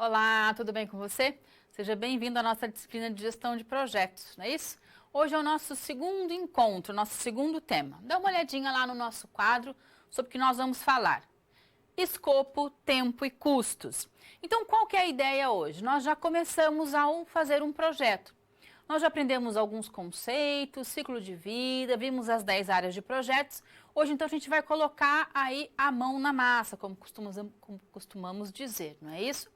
Olá, tudo bem com você? Seja bem-vindo à nossa disciplina de gestão de projetos, não é isso? Hoje é o nosso segundo encontro, nosso segundo tema. Dá uma olhadinha lá no nosso quadro sobre o que nós vamos falar. Escopo, tempo e custos. Então, qual que é a ideia hoje? Nós já começamos a fazer um projeto. Nós já aprendemos alguns conceitos, ciclo de vida, vimos as 10 áreas de projetos. Hoje, então, a gente vai colocar aí a mão na massa, como costumamos dizer, não é isso?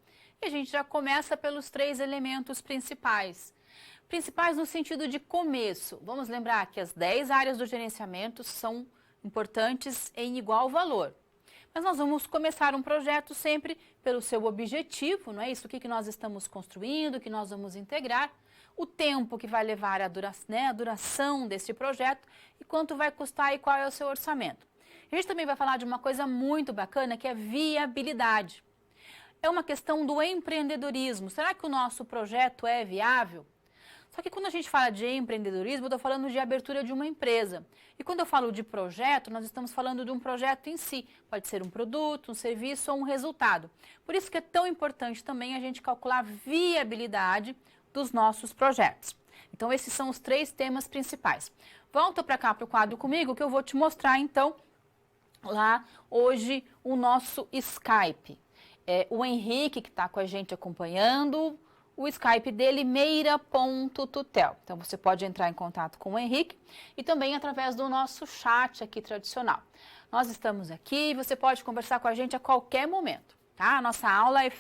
E a gente já começa pelos 3 elementos principais. Principais no sentido de começo. Vamos lembrar que as 10 áreas do gerenciamento são importantes em igual valor. Mas nós vamos começar um projeto sempre pelo seu objetivo, não é isso? O que nós estamos construindo, o que nós vamos integrar, o tempo que vai levar a duração desse projeto e quanto vai custar e qual é o seu orçamento. A gente também vai falar de uma coisa muito bacana que é viabilidade. É uma questão do empreendedorismo. Será que o nosso projeto é viável? Só que quando a gente fala de empreendedorismo, eu estou falando de abertura de uma empresa. E quando eu falo de projeto, nós estamos falando de um projeto em si. Pode ser um produto, um serviço ou um resultado. Por isso que é tão importante também a gente calcular a viabilidade dos nossos projetos. Então, esses são os 3 temas principais. Volta para cá para o quadro comigo que eu vou te mostrar, então, lá hoje o nosso Skype. O Henrique, que está com a gente acompanhando, o Skype dele, meira.tutel. Então, você pode entrar em contato com o Henrique e também através do nosso chat aqui tradicional. Nós estamos aqui e você pode conversar com a gente a qualquer momento, tá? A nossa aula é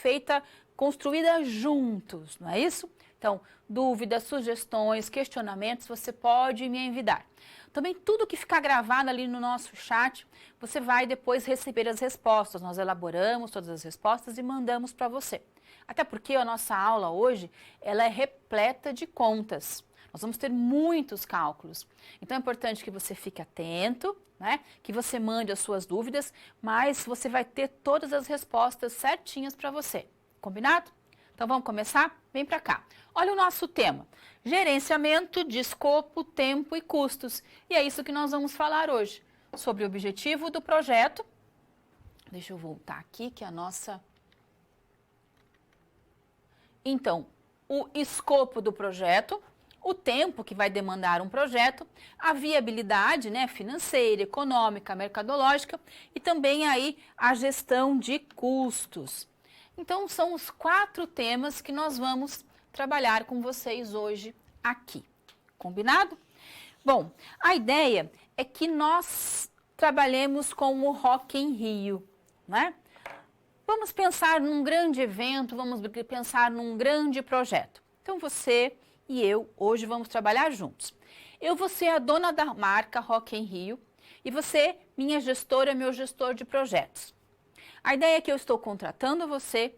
construída juntos, não é isso? Então, dúvidas, sugestões, questionamentos, você pode me enviar. Também tudo que ficar gravado ali no nosso chat, você vai depois receber as respostas. Nós elaboramos todas as respostas e mandamos para você. Até porque a nossa aula hoje, ela é repleta de contas. Nós vamos ter muitos cálculos. Então é importante que você fique atento, né? Que você mande as suas dúvidas, mas você vai ter todas as respostas certinhas para você. Combinado? Então vamos começar? Vem para cá. Olha o nosso tema. Gerenciamento de escopo, tempo e custos. E é isso que nós vamos falar hoje. Sobre o objetivo do projeto. Deixa eu voltar aqui que a nossa... Então, o escopo do projeto, o tempo que vai demandar um projeto, a viabilidade, né, financeira, econômica, mercadológica e também aí a gestão de custos. Então, são os 4 temas que nós vamos trabalhar com vocês hoje aqui. Combinado? Bom, a ideia é que nós trabalhemos com o Rock in Rio, né? Vamos pensar num grande evento, vamos pensar num grande projeto. Então, você e eu hoje vamos trabalhar juntos. Eu vou ser a dona da marca Rock in Rio e você, minha gestora, meu gestor de projetos. A ideia é que eu estou contratando você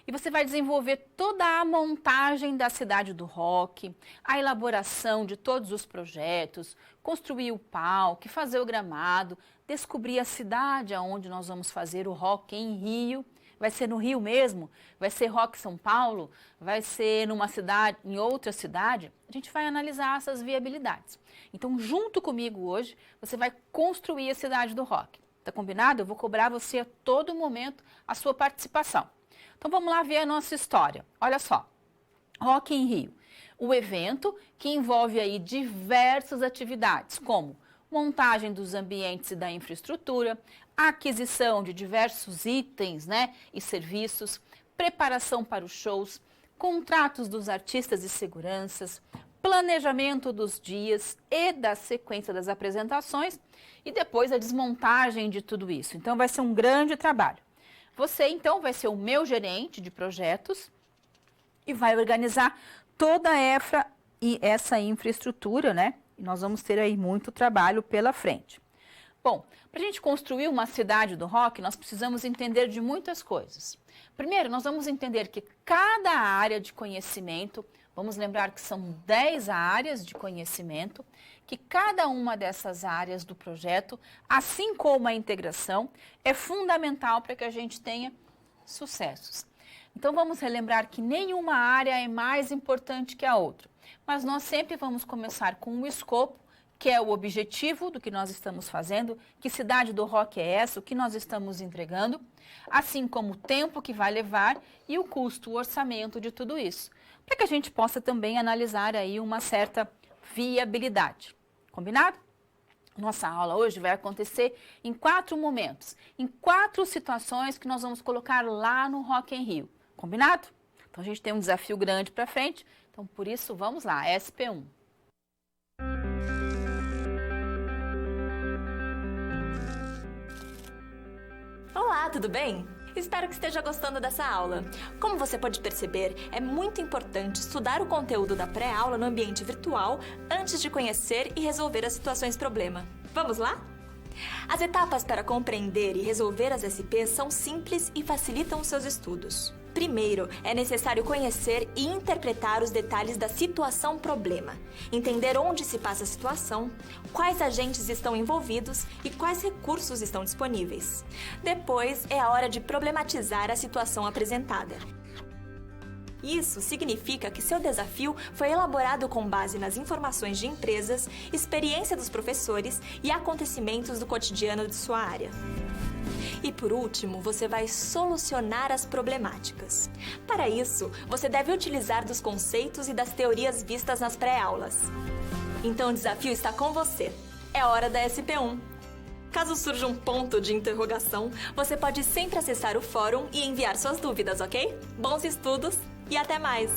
e você vai desenvolver toda a montagem da cidade do rock, a elaboração de todos os projetos, construir o palco, fazer o gramado, descobrir a cidade onde nós vamos fazer o Rock in Rio. Vai ser no Rio mesmo? Vai ser Rock São Paulo? Vai ser numa cidade, em outra cidade? A gente vai analisar essas viabilidades. Então, junto comigo hoje, você vai construir a cidade do rock. Tá combinado? Eu vou cobrar você a todo momento a sua participação. Então vamos lá ver a nossa história. Olha só, Rock in Rio, o evento que envolve aí diversas atividades, como montagem dos ambientes e da infraestrutura, aquisição de diversos itens, né, e serviços, preparação para os shows, contratos dos artistas e seguranças, planejamento dos dias e da sequência das apresentações e depois a desmontagem de tudo isso. Então vai ser um grande trabalho. Você, então, vai ser o meu gerente de projetos e vai organizar toda essa infraestrutura, né? E nós vamos ter aí muito trabalho pela frente. Bom, para a gente construir uma cidade do rock, nós precisamos entender de muitas coisas. Primeiro, nós vamos entender que cada área de conhecimento, vamos lembrar que são 10 áreas de conhecimento, que cada uma dessas áreas do projeto, assim como a integração, é fundamental para que a gente tenha sucessos. Então, vamos relembrar que nenhuma área é mais importante que a outra, mas nós sempre vamos começar com o escopo, que é o objetivo do que nós estamos fazendo, que cidade do rock é essa, o que nós estamos entregando, assim como o tempo que vai levar e o custo, o orçamento de tudo isso, para que a gente possa também analisar aí uma certa viabilidade. Combinado? Nossa aula hoje vai acontecer em 4 momentos, em 4 situações que nós vamos colocar lá no Rock in Rio. Combinado? Então a gente tem um desafio grande para frente, então por isso vamos lá, SP1. Olá, tudo bem? Espero que esteja gostando dessa aula. Como você pode perceber, é muito importante estudar o conteúdo da pré-aula no ambiente virtual antes de conhecer e resolver as situações problema. Vamos lá? As etapas para compreender e resolver as SPs são simples e facilitam os seus estudos. Primeiro, é necessário conhecer e interpretar os detalhes da situação problema, entender onde se passa a situação, quais agentes estão envolvidos e quais recursos estão disponíveis. Depois, é a hora de problematizar a situação apresentada. Isso significa que seu desafio foi elaborado com base nas informações de empresas, experiência dos professores e acontecimentos do cotidiano de sua área. E por último, você vai solucionar as problemáticas. Para isso, você deve utilizar dos conceitos e das teorias vistas nas pré-aulas. Então o desafio está com você. É hora da SP1. Caso surja um ponto de interrogação, você pode sempre acessar o fórum e enviar suas dúvidas, ok? Bons estudos e até mais!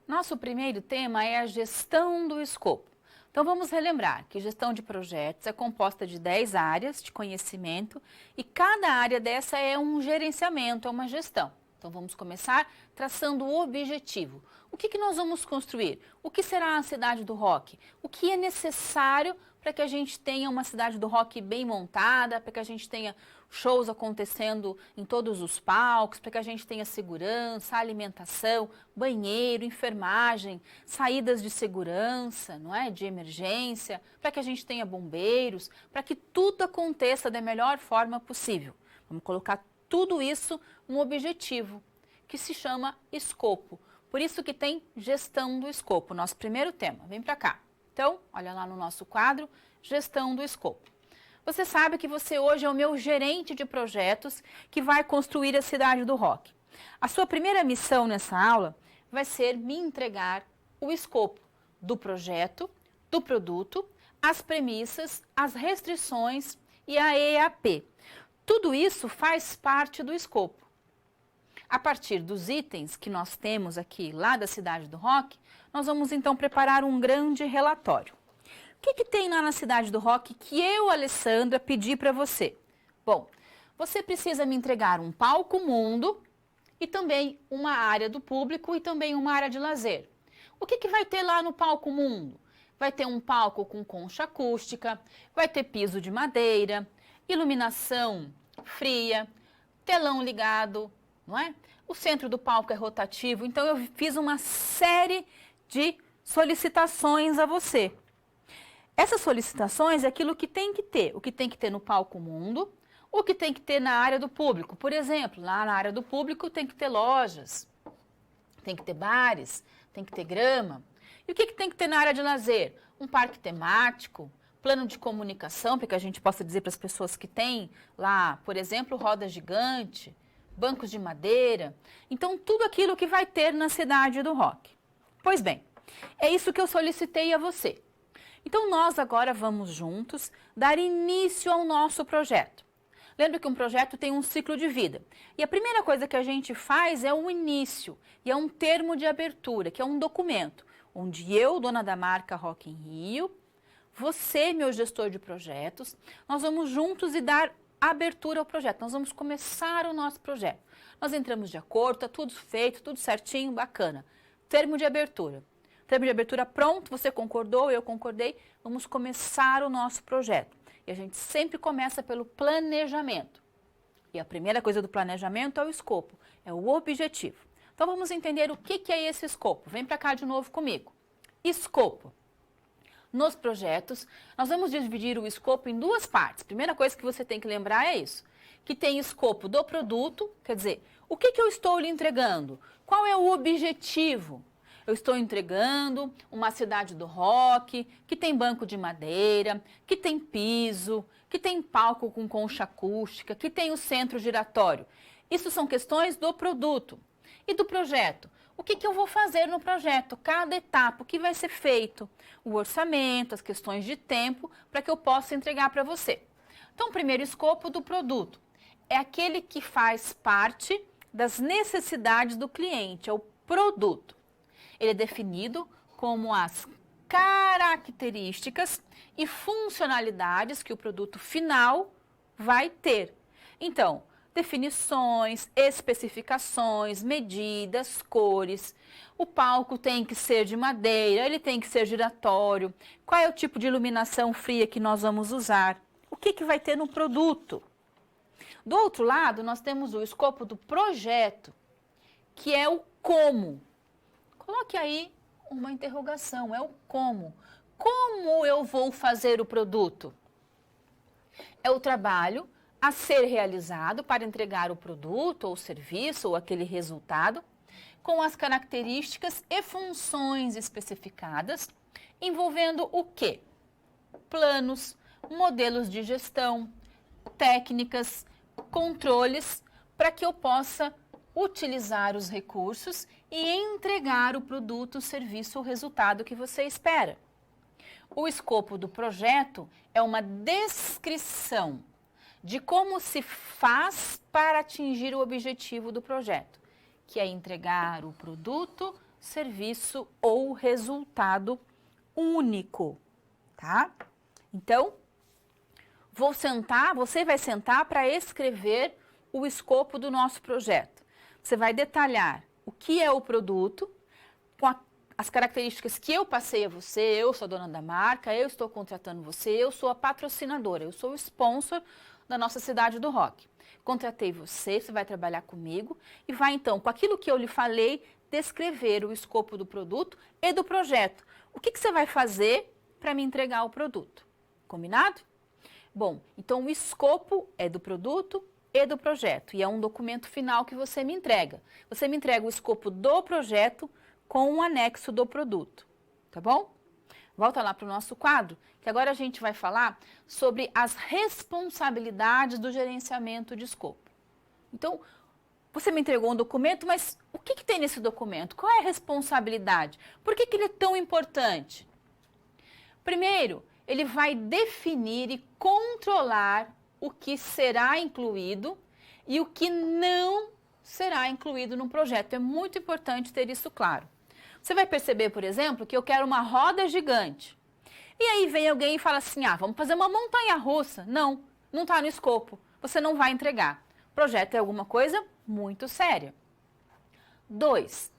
Nosso primeiro tema é a gestão do escopo. Então vamos relembrar que gestão de projetos é composta de 10 áreas de conhecimento e cada área dessa é um gerenciamento, é uma gestão. Então vamos começar traçando o objetivo. O que nós vamos construir? O que será a cidade do rock? O que é necessário para que a gente tenha uma cidade do rock bem montada, para que a gente tenha shows acontecendo em todos os palcos, para que a gente tenha segurança, alimentação, banheiro, enfermagem, saídas de segurança, não é? De emergência, para que a gente tenha bombeiros, para que tudo aconteça da melhor forma possível. Vamos colocar tudo isso um objetivo, que se chama escopo. Por isso que tem gestão do escopo, nosso primeiro tema. Vem para cá. Então, olha lá no nosso quadro, gestão do escopo. Você sabe que você hoje é o meu gerente de projetos que vai construir a cidade do rock. A sua primeira missão nessa aula vai ser me entregar o escopo do projeto, do produto, as premissas, as restrições e a EAP. Tudo isso faz parte do escopo. A partir dos itens que nós temos aqui lá da cidade do rock, nós vamos então preparar um grande relatório. O que tem lá na cidade do rock que eu, Alessandra, pedi para você? Bom, você precisa me entregar um palco mundo e também uma área do público e também uma área de lazer. O que vai ter lá no palco mundo? Vai ter um palco com concha acústica, vai ter piso de madeira, iluminação fria, telão ligado, não é? O centro do palco é rotativo, então eu fiz uma série de solicitações a você. Essas solicitações é aquilo que tem que ter, o que tem que ter no palco mundo, o que tem que ter na área do público. Por exemplo, lá na área do público tem que ter lojas, tem que ter bares, tem que ter grama. E o que tem que ter na área de lazer? Um parque temático, plano de comunicação, para que a gente possa dizer para as pessoas que tem lá, por exemplo, roda gigante, bancos de madeira. Então, tudo aquilo que vai ter na cidade do rock. Pois bem, é isso que eu solicitei a você. Então, nós agora vamos juntos dar início ao nosso projeto. Lembra que um projeto tem um ciclo de vida. E a primeira coisa que a gente faz é o início, e é um termo de abertura, que é um documento, onde eu, dona da marca Rock in Rio, você, meu gestor de projetos, nós vamos juntos e dar abertura ao projeto. Nós vamos começar o nosso projeto. Nós entramos de acordo, está tudo feito, tudo certinho, bacana. Termo de abertura. Termo de abertura pronto, você concordou, eu concordei, vamos começar o nosso projeto. E a gente sempre começa pelo planejamento. E a primeira coisa do planejamento é o escopo, é o objetivo. Então vamos entender o que é esse escopo. Vem para cá de novo comigo. Escopo. Nos projetos, nós vamos dividir o escopo em 2 partes. Primeira coisa que você tem que lembrar é isso, que tem escopo do produto, quer dizer, O que eu estou lhe entregando? Qual é o objetivo? Eu estou entregando uma cidade do rock, que tem banco de madeira, que tem piso, que tem palco com concha acústica, que tem o centro giratório. Isso são questões do produto. E do projeto? O que eu vou fazer no projeto? Cada etapa, o que vai ser feito? O orçamento, as questões de tempo, para que eu possa entregar para você. Então, o primeiro escopo do produto é aquele que faz parte das necessidades do cliente, é o produto. Ele é definido como as características e funcionalidades que o produto final vai ter. Então, definições, especificações, medidas, cores. O palco tem que ser de madeira, ele tem que ser giratório. Qual é o tipo de iluminação fria que nós vamos usar? O que vai ter no produto? Do outro lado, nós temos o escopo do projeto, que é o como. Coloque aí uma interrogação, é o como. Como eu vou fazer o produto? É o trabalho a ser realizado para entregar o produto ou serviço ou aquele resultado com as características e funções especificadas, envolvendo o quê? Planos, modelos de gestão, técnicas, controles, para que eu possa utilizar os recursos e entregar o produto, o serviço ou resultado que você espera. O escopo do projeto é uma descrição de como se faz para atingir o objetivo do projeto, que é entregar o produto, serviço ou resultado único, tá? Então, você vai sentar para escrever o escopo do nosso projeto. Você vai detalhar o que é o produto, com as características que eu passei a você, eu sou a dona da marca, eu estou contratando você, eu sou a patrocinadora, eu sou o sponsor da nossa cidade do rock. Contratei você, você vai trabalhar comigo e vai então, com aquilo que eu lhe falei, descrever o escopo do produto e do projeto. O que você vai fazer para me entregar o produto? Combinado? Bom, então o escopo é do produto e do projeto e é um documento final que você me entrega. Você me entrega o escopo do projeto com um anexo do produto, tá bom? Volta lá para o nosso quadro, que agora a gente vai falar sobre as responsabilidades do gerenciamento de escopo. Então, você me entregou um documento, mas o que tem nesse documento? Qual é a responsabilidade? Por que ele é tão importante? Primeiro, ele vai definir e controlar o que será incluído e o que não será incluído no projeto. É muito importante ter isso claro. Você vai perceber, por exemplo, que eu quero uma roda gigante. E aí vem alguém e fala assim, vamos fazer uma montanha-russa. Não, não está no escopo. Você não vai entregar. O projeto é alguma coisa muito séria. 2.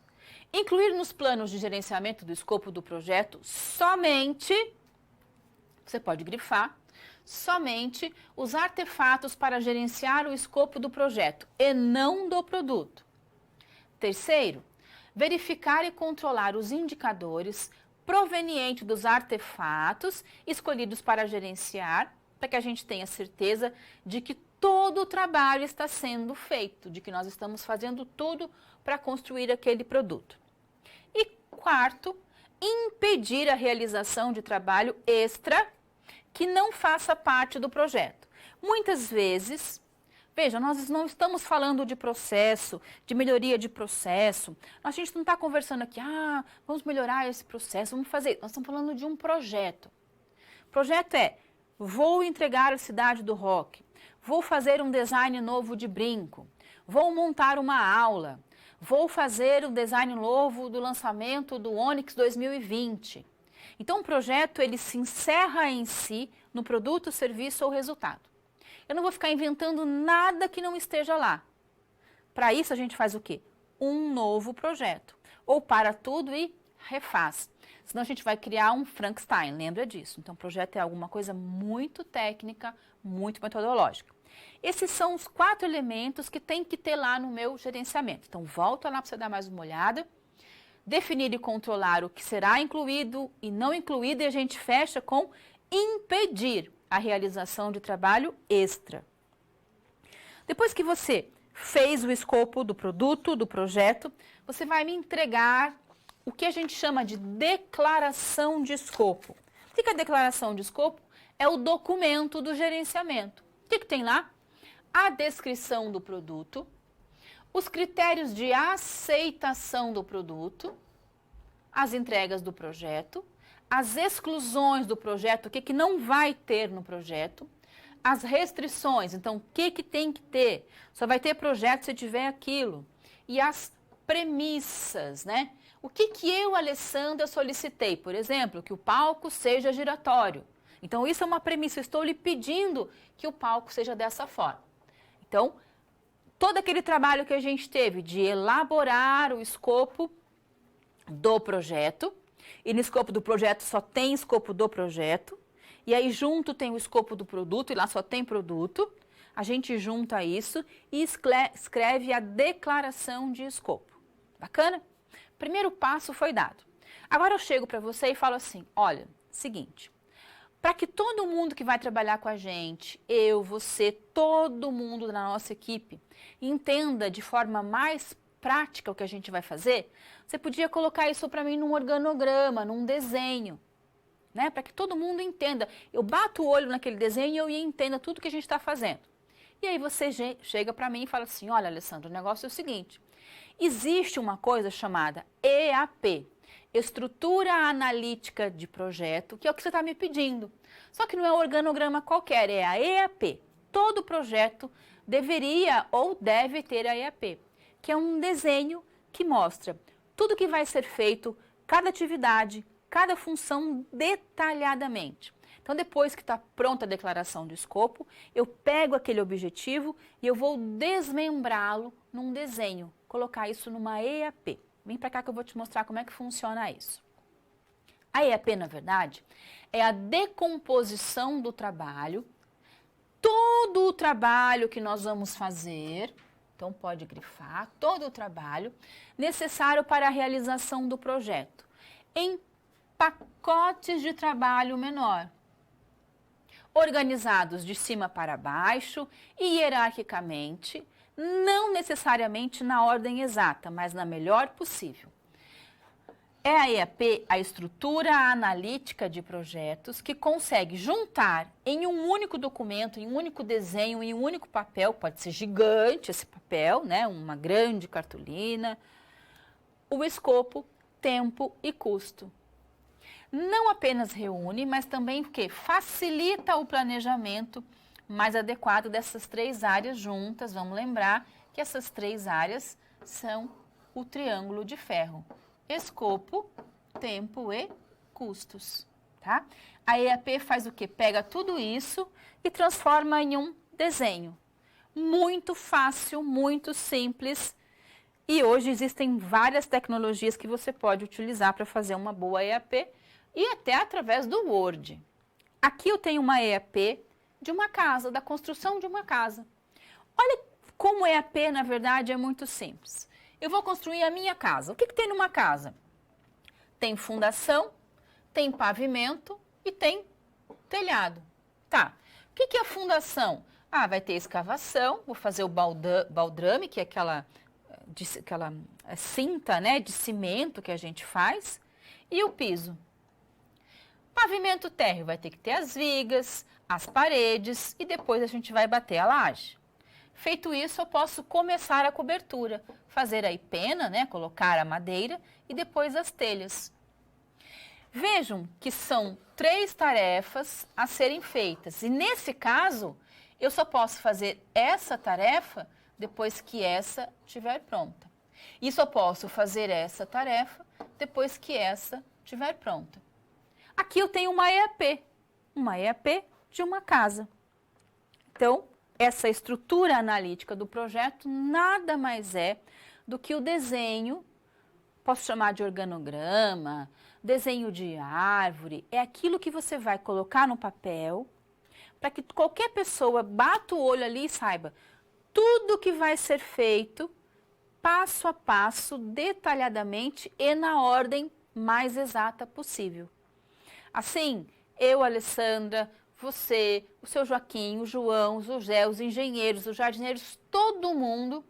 Incluir nos planos de gerenciamento do escopo do projeto somente, você pode grifar, somente os artefatos para gerenciar o escopo do projeto e não do produto. Terceiro, verificar e controlar os indicadores provenientes dos artefatos escolhidos para gerenciar, para que a gente tenha certeza de que todo o trabalho está sendo feito, de que nós estamos fazendo tudo para construir aquele produto. E quarto, impedir a realização de trabalho extra que não faça parte do projeto. Muitas vezes, veja, nós não estamos falando de processo, de melhoria de processo. A gente não está conversando aqui, vamos melhorar esse processo, vamos fazer. Nós estamos falando de um projeto. O projeto é, vou entregar a cidade do rock, vou fazer um design novo de brinco, vou montar uma aula, vou fazer um design novo do lançamento do Onix 2020. Então, o projeto, ele se encerra em si, no produto, serviço ou resultado. Eu não vou ficar inventando nada que não esteja lá. Para isso, a gente faz o quê? Um novo projeto. Ou para tudo e refaz. Senão, a gente vai criar um Frankenstein, lembra disso. Então, o projeto é alguma coisa muito técnica, muito metodológica. Esses são os 4 elementos que tem que ter lá no meu gerenciamento. Então, volta lá para você dar mais uma olhada. Definir e controlar o que será incluído e não incluído, e a gente fecha com impedir a realização de trabalho extra. Depois que você fez o escopo do produto, do projeto, você vai me entregar o que a gente chama de declaração de escopo. O que é a declaração de escopo? É o documento do gerenciamento. O que tem lá? A descrição do produto, os critérios de aceitação do produto, as entregas do projeto, as exclusões do projeto, o que não vai ter no projeto, as restrições, então o que tem que ter? Só vai ter projeto se tiver aquilo. E as premissas, né? O que eu, Alessandra, solicitei? Por exemplo, que o palco seja giratório. Então, isso é uma premissa, eu estou lhe pedindo que o palco seja dessa forma. Então, todo aquele trabalho que a gente teve de elaborar o escopo do projeto, e no escopo do projeto só tem escopo do projeto, e aí junto tem o escopo do produto, e lá só tem produto, a gente junta isso e escreve a declaração de escopo. Bacana? Primeiro passo foi dado. Agora eu chego para você e falo assim, olha, seguinte, para que todo mundo que vai trabalhar com a gente, eu, você, todo mundo da nossa equipe, entenda de forma mais prática o que a gente vai fazer, você podia colocar isso para mim num organograma, num desenho, né? Para que todo mundo entenda. Eu bato o olho naquele desenho e eu entenda tudo que a gente está fazendo. E aí você chega para mim e fala assim, olha, Alessandra, o negócio é o seguinte, existe uma coisa chamada EAP, Estrutura Analítica de Projeto, que é o que você está me pedindo. Só que não é um organograma qualquer, é a EAP. Todo projeto deveria ou deve ter a EAP, que é um desenho que mostra tudo que vai ser feito, cada atividade, cada função detalhadamente. Então, depois que está pronta a declaração do escopo, eu pego aquele objetivo e eu vou desmembrá-lo num desenho, colocar isso numa EAP. Vem para cá que eu vou te mostrar como é que funciona isso. A EAP, na verdade, é a decomposição do trabalho, todo o trabalho que nós vamos fazer, então pode grifar, todo o trabalho necessário para a realização do projeto, em pacotes de trabalho menor, organizados de cima para baixo e hierarquicamente, não necessariamente na ordem exata, mas na melhor possível. É a EAP, a Estrutura Analítica de Projetos, que consegue juntar em um único documento, em um único desenho, em um único papel, pode ser gigante esse papel, né, uma grande cartolina, o escopo, tempo e custo. Não apenas reúne, mas também facilita o planejamento mais adequado dessas três áreas juntas. Vamos lembrar que essas três áreas são o triângulo de ferro: escopo, tempo e custos, tá? A EAP faz o quê? Pega tudo isso e transforma em um desenho. Muito fácil, muito simples. E hoje existem várias tecnologias que você pode utilizar para fazer uma boa EAP e até através do Word. Aqui eu tenho uma EAP de uma casa, da construção de uma casa. Olha como EAP, na verdade, é muito simples. Eu vou construir a minha casa. O que tem numa casa? Tem fundação, tem pavimento e tem telhado. Tá. O que é a fundação? Ah, vai ter escavação, vou fazer o baldrame, que é aquela cinta, né, de cimento que a gente faz, e o piso. Pavimento térreo, vai ter que ter as vigas, as paredes e depois a gente vai bater a laje. Feito isso, eu posso começar a cobertura, fazer aí pena, né, colocar a madeira e depois as telhas. Vejam que são 3 tarefas a serem feitas e nesse caso, eu só posso fazer essa tarefa depois que essa estiver pronta. E só posso fazer essa tarefa depois que essa estiver pronta. Aqui eu tenho uma EAP de uma casa. Então, essa estrutura analítica do projeto nada mais é do que o desenho, posso chamar de organograma, desenho de árvore, é aquilo que você vai colocar no papel para que qualquer pessoa bata o olho ali e saiba tudo que vai ser feito, passo a passo, detalhadamente e na ordem mais exata possível. Assim, eu, Alessandra, você, o seu Joaquim, o João, o José, os engenheiros, os jardineiros, todo mundo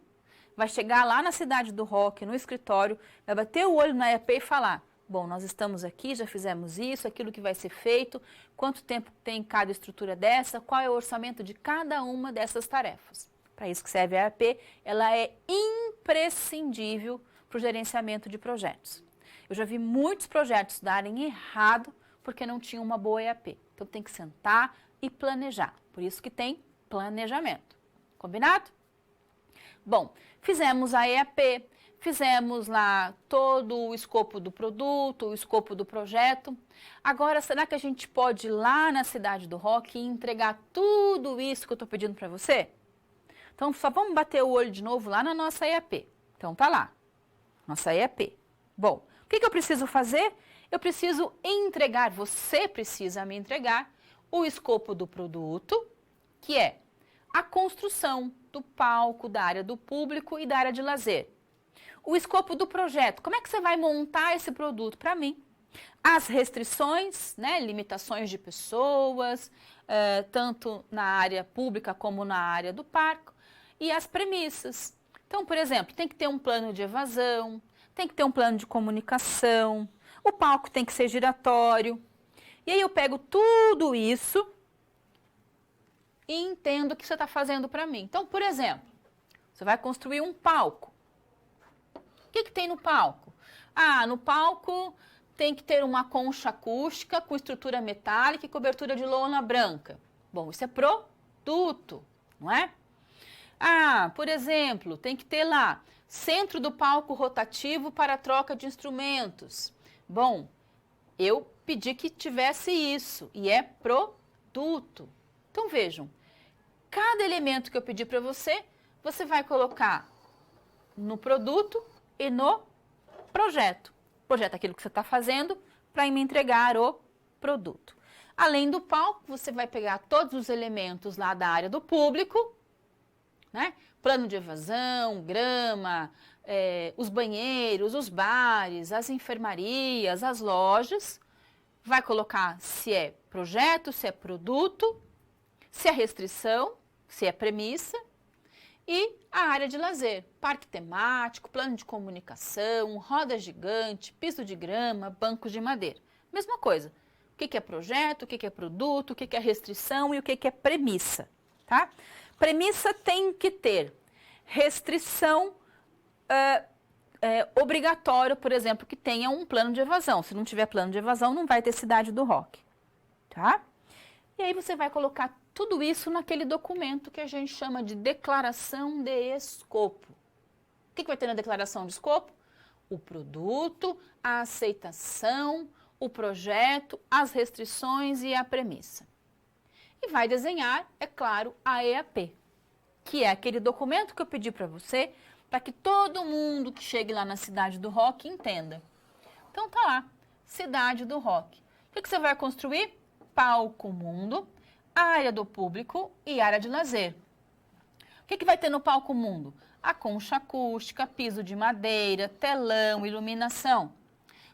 vai chegar lá na Cidade do Rock, no escritório, vai bater o olho na EAP e falar, bom, nós estamos aqui, já fizemos isso, aquilo que vai ser feito, quanto tempo tem cada estrutura dessa, qual é o orçamento de cada uma dessas tarefas. Para isso que serve a EAP, ela é imprescindível para o gerenciamento de projetos. Eu já vi muitos projetos darem errado porque não tinham uma boa EAP. Então tem que sentar e planejar. Por isso que tem planejamento. Combinado? Bom, fizemos a EAP, fizemos lá todo o escopo do produto, o escopo do projeto. Agora, será que a gente pode ir lá na Cidade do Rock e entregar tudo isso que eu estou pedindo para você? Então, só vamos bater o olho de novo lá na nossa EAP. Então, tá lá, nossa EAP. Bom, o que eu preciso fazer? Eu preciso entregar, você precisa me entregar o escopo do produto, que é a construção do palco, da área do público e da área de lazer. O escopo do projeto, como é que você vai montar esse produto para mim? As restrições, né, limitações de pessoas, tanto na área pública como na área do parque, e as premissas. Então, por exemplo, tem que ter um plano de evasão, tem que ter um plano de comunicação, o palco tem que ser giratório. E aí eu pego tudo isso e entendo o que você está fazendo para mim. Então, por exemplo, você vai construir um palco. O que tem no palco? Ah, no palco tem que ter uma concha acústica com estrutura metálica e cobertura de lona branca. Bom, isso é produto, não é? Ah, por exemplo, tem que ter lá centro do palco rotativo para troca de instrumentos. Bom, eu pedi que tivesse isso e é produto. Então vejam, cada elemento que eu pedi para você, você vai colocar no produto e no projeto. Projeto é aquilo que você está fazendo para me entregar o produto. Além do palco, você vai pegar todos os elementos lá da área do público, né? Plano de evasão, grama, os banheiros, os bares, as enfermarias, as lojas. Vai colocar se é projeto, se é produto, se é restrição, se é premissa. E a área de lazer, parque temático, plano de comunicação, roda gigante, piso de grama, bancos de madeira. Mesma coisa. O que é projeto, o que é produto, o que é restrição e o que é premissa, tá? Premissa tem que ter restrição obrigatória, por exemplo, que tenha um plano de evasão. Se não tiver plano de evasão, não vai ter Cidade do Rock, tá? E aí você vai colocar tudo isso naquele documento que a gente chama de declaração de escopo. O que vai ter na declaração de escopo? O produto, a aceitação, o projeto, as restrições e a premissa. E vai desenhar, é claro, a EAP, que é aquele documento que eu pedi para você, para que todo mundo que chegue lá na Cidade do Rock entenda. Então tá lá, Cidade do Rock. O que você vai construir? Palco Mundo, área do público e área de lazer. O que vai ter no Palco Mundo? A concha acústica, piso de madeira, telão, iluminação.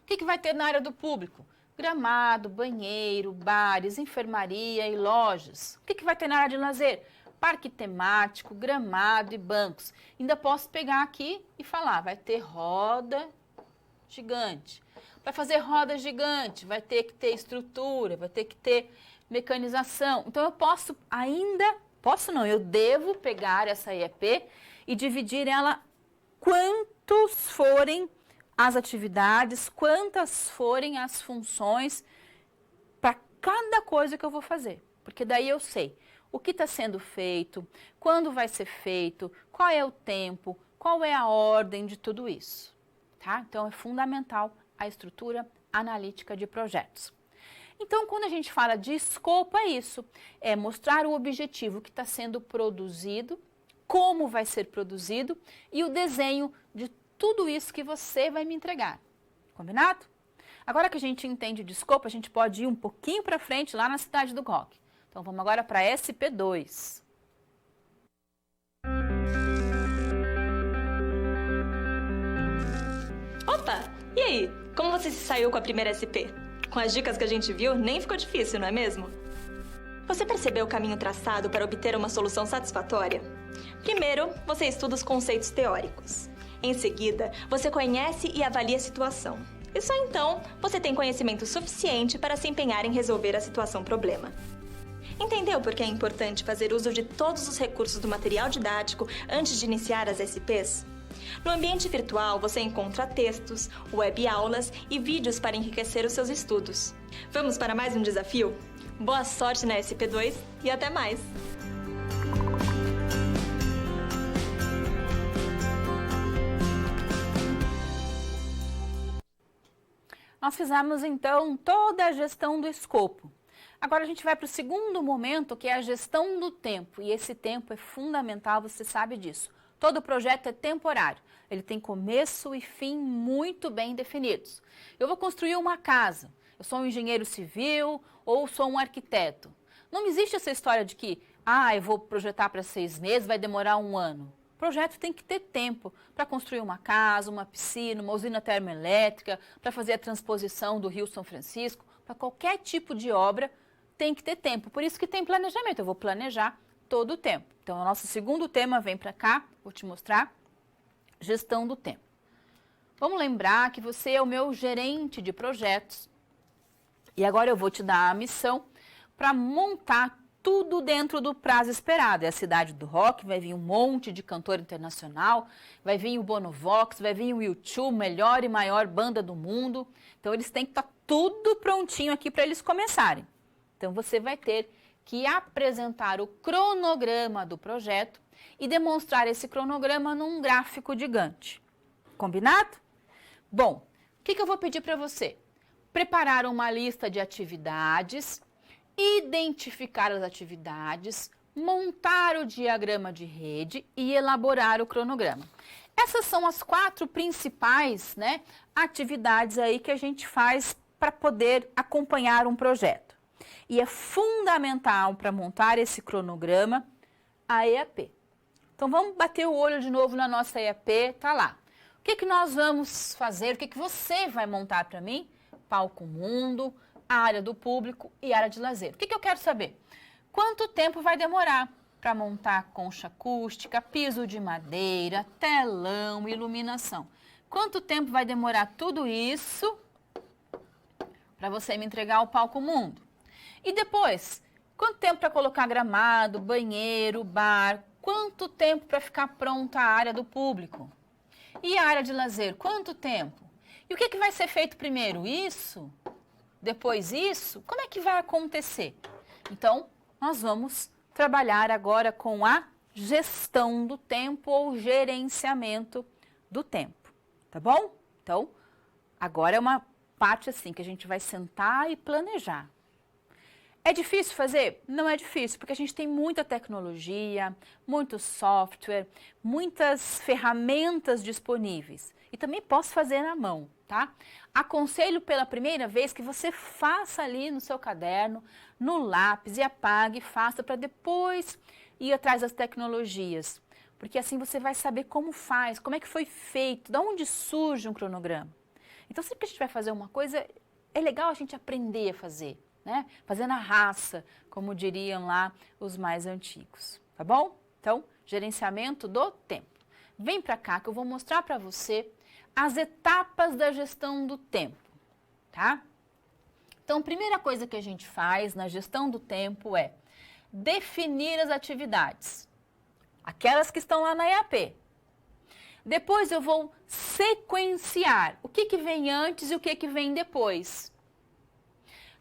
O que vai ter na área do público? Gramado, banheiro, bares, enfermaria e lojas. O que vai ter na área de lazer? Parque temático, gramado e bancos. Ainda posso pegar aqui e falar, vai ter roda gigante. Para fazer roda gigante, vai ter que ter estrutura, vai ter que ter mecanização. Então, eu devo pegar essa EAP e dividir ela quantos forem as atividades, quantas forem as funções para cada coisa que eu vou fazer. Porque daí eu sei o que está sendo feito, quando vai ser feito, qual é o tempo, qual é a ordem de tudo isso, tá? Então, é fundamental a estrutura analítica de projetos. Então, quando a gente fala de escopo, é isso. É mostrar o objetivo que está sendo produzido, como vai ser produzido e o desenho de tudo isso que você vai me entregar. Combinado? Agora que a gente entende de escopo, a gente pode ir um pouquinho para frente lá na Cidade do Rock. Então, vamos agora para SP2. Opa! E aí? Como você se saiu com a primeira SP? Com as dicas que a gente viu, nem ficou difícil, não é mesmo? Você percebeu o caminho traçado para obter uma solução satisfatória? Primeiro, você estuda os conceitos teóricos. Em seguida, você conhece e avalia a situação. E só então, você tem conhecimento suficiente para se empenhar em resolver a situação-problema. Entendeu por que é importante fazer uso de todos os recursos do material didático antes de iniciar as SPs? No ambiente virtual, você encontra textos, web-aulas e vídeos para enriquecer os seus estudos. Vamos para mais um desafio? Boa sorte na SP2 e até mais! Nós fizemos, então, toda a gestão do escopo. Agora a gente vai para o segundo momento, que é a gestão do tempo. E esse tempo é fundamental, você sabe disso. Todo projeto é temporário. Ele tem começo e fim muito bem definidos. Eu vou construir uma casa. Eu sou um engenheiro civil ou sou um arquiteto. Não existe essa história de que, eu vou projetar para 6 meses, vai demorar 1 ano. O projeto tem que ter tempo para construir uma casa, uma piscina, uma usina termoelétrica, para fazer a transposição do Rio São Francisco. Para qualquer tipo de obra, tem que ter tempo. Por isso que tem planejamento. Eu vou planejar todo o tempo. Então, o nosso segundo tema vem para cá, vou te mostrar, gestão do tempo. Vamos lembrar que você é o meu gerente de projetos. E agora eu vou te dar a missão para montar tudo dentro do prazo esperado. É a cidade do rock, vai vir um monte de cantor internacional, vai vir o Bonovox, vai vir o U2, melhor e maior banda do mundo. Então, eles têm que estar tudo prontinho aqui para eles começarem. Então, você vai ter que apresentar o cronograma do projeto e demonstrar esse cronograma num gráfico de Gantt. Combinado? Bom, o que eu vou pedir para você? Preparar uma lista de atividades, identificar as atividades, montar o diagrama de rede e elaborar o cronograma. Essas são as 4 principais, atividades aí que a gente faz para poder acompanhar um projeto. E é fundamental para montar esse cronograma a EAP. Então, vamos bater o olho de novo na nossa EAP, tá lá. O que nós vamos fazer, o que você vai montar para mim? Palco Mundo, área do público e área de lazer. O que eu quero saber? Quanto tempo vai demorar para montar concha acústica, piso de madeira, telão, iluminação? Quanto tempo vai demorar tudo isso para você me entregar o Palco Mundo? E depois, quanto tempo para colocar gramado, banheiro, bar? Quanto tempo para ficar pronta a área do público? E a área de lazer, quanto tempo? E o que vai ser feito primeiro? Isso? Depois isso? Como é que vai acontecer? Então, nós vamos trabalhar agora com a gestão do tempo ou gerenciamento do tempo, tá bom? Então, agora é uma parte assim que a gente vai sentar e planejar. É difícil fazer? Não é difícil, porque a gente tem muita tecnologia, muito software, muitas ferramentas disponíveis. E também posso fazer na mão, tá? Aconselho pela primeira vez que você faça ali no seu caderno, no lápis e apague, faça para depois ir atrás das tecnologias. Porque assim você vai saber como faz, como é que foi feito, de onde surge um cronograma. Então, sempre que a gente vai fazer uma coisa, é legal a gente aprender a fazer. Fazer na raça, como diriam lá os mais antigos, tá bom? Então, gerenciamento do tempo. Vem para cá que eu vou mostrar para você as etapas da gestão do tempo, tá? Então, a primeira coisa que a gente faz na gestão do tempo é definir as atividades, aquelas que estão lá na EAP. Depois eu vou sequenciar o que vem antes e o que vem depois.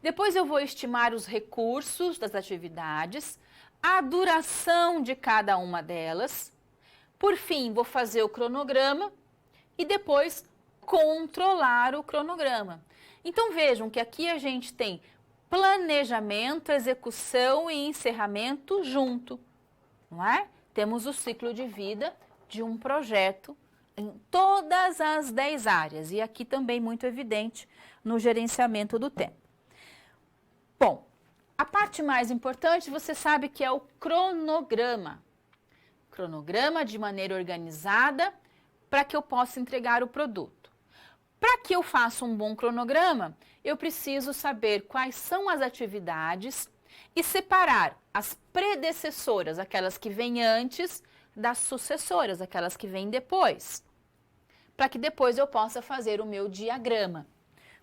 Depois eu vou estimar os recursos das atividades, a duração de cada uma delas. Por fim, vou fazer o cronograma e depois controlar o cronograma. Então vejam que aqui a gente tem planejamento, execução e encerramento junto, não é? Temos o ciclo de vida de um projeto em todas as 10 áreas e aqui também muito evidente no gerenciamento do tempo. Bom, a parte mais importante você sabe que é o cronograma. Cronograma de maneira organizada para que eu possa entregar o produto. Para que eu faça um bom cronograma, eu preciso saber quais são as atividades e separar as predecessoras, aquelas que vêm antes, das sucessoras, aquelas que vêm depois, para que depois eu possa fazer o meu diagrama.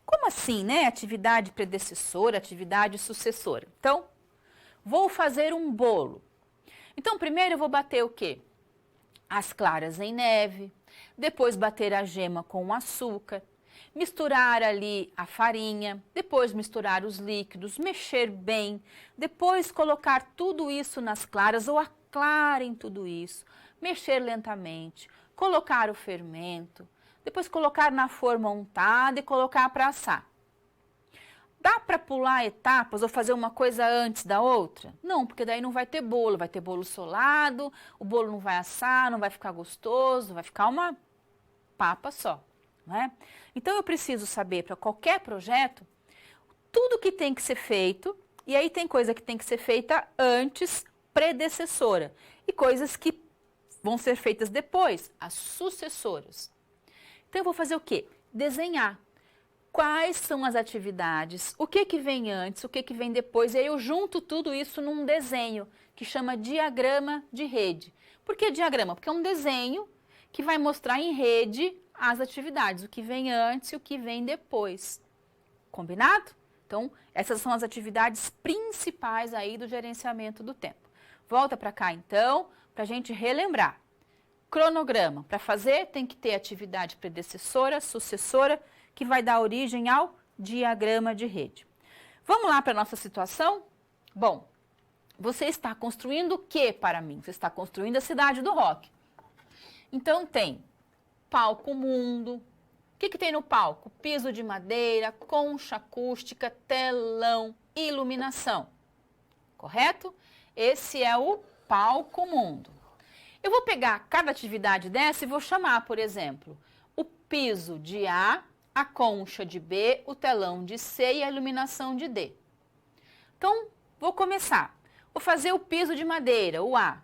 Como assim, né? Atividade predecessora, atividade sucessora. Então, vou fazer um bolo. Então, primeiro eu vou bater o quê? As claras em neve, depois bater a gema com o açúcar, misturar ali a farinha, depois misturar os líquidos, mexer bem, depois colocar tudo isso nas claras ou a clara em tudo isso, mexer lentamente, colocar o fermento, depois colocar na forma untada e colocar para assar. Dá para pular etapas ou fazer uma coisa antes da outra? Não, porque daí não vai ter bolo solado, o bolo não vai assar, não vai ficar gostoso, vai ficar uma papa só, não é? Então eu preciso saber para qualquer projeto tudo que tem que ser feito, e aí tem coisa que tem que ser feita antes, predecessora, e coisas que vão ser feitas depois, as sucessoras. Então eu vou fazer o quê? Desenhar. Quais são as atividades, o que vem antes, o que vem depois, e aí eu junto tudo isso num desenho que chama diagrama de rede. Por que diagrama? Porque é um desenho que vai mostrar em rede as atividades, o que vem antes e o que vem depois. Combinado? Então, essas são as atividades principais aí do gerenciamento do tempo. Volta para cá então, para a gente relembrar. Cronograma, para fazer tem que ter atividade predecessora, sucessora, que vai dar origem ao diagrama de rede. Vamos lá para a nossa situação? Bom, você está construindo o que para mim? Você está construindo a cidade do rock. Então tem palco mundo. O que tem no palco? Piso de madeira, concha acústica, telão, iluminação. Correto? Esse é o palco mundo. Eu vou pegar cada atividade dessa e vou chamar, por exemplo, o piso de A concha de B, o telão de C e a iluminação de D. Então, vou começar. Vou fazer o piso de madeira, o A.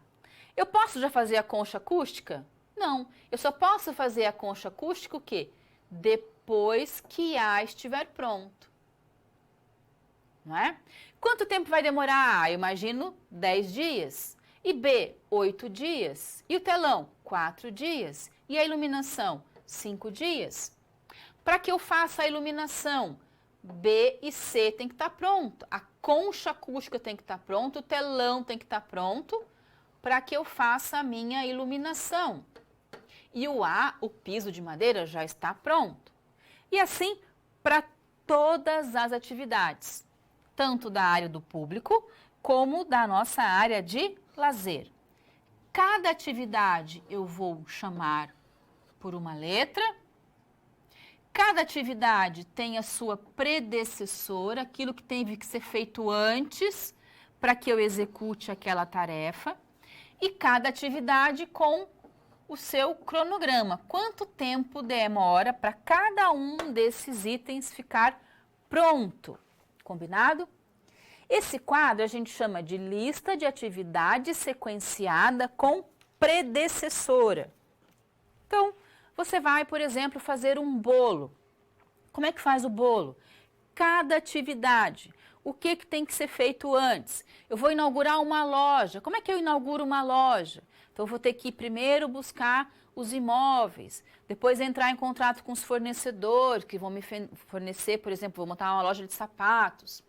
Eu posso já fazer a concha acústica? Não, eu só posso fazer a concha acústica o quê? Depois que A estiver pronto. Não é? Quanto tempo vai demorar A? Eu imagino 10 dias. E B, 8 dias. E o telão? 4 dias. E a iluminação? 5 dias. Para que eu faça a iluminação, B e C tem que estar pronto. A concha acústica tem que estar pronto, o telão tem que estar pronto para que eu faça a minha iluminação. E o A, o piso de madeira, já está pronto. E assim para todas as atividades, tanto da área do público como da nossa área de lazer. Cada atividade eu vou chamar por uma letra. Cada atividade tem a sua predecessora, aquilo que teve que ser feito antes para que eu execute aquela tarefa. E cada atividade com o seu cronograma. Quanto tempo demora para cada um desses itens ficar pronto? Combinado? Esse quadro a gente chama de lista de atividade sequenciada com predecessora. Então, você vai, por exemplo, fazer um bolo. Como é que faz o bolo? Cada atividade. O que tem que ser feito antes? Eu vou inaugurar uma loja. Como é que eu inauguro uma loja? Então, eu vou ter que ir primeiro buscar os imóveis, depois entrar em contrato com os fornecedores, que vão me fornecer, por exemplo, vou montar uma loja de sapatos.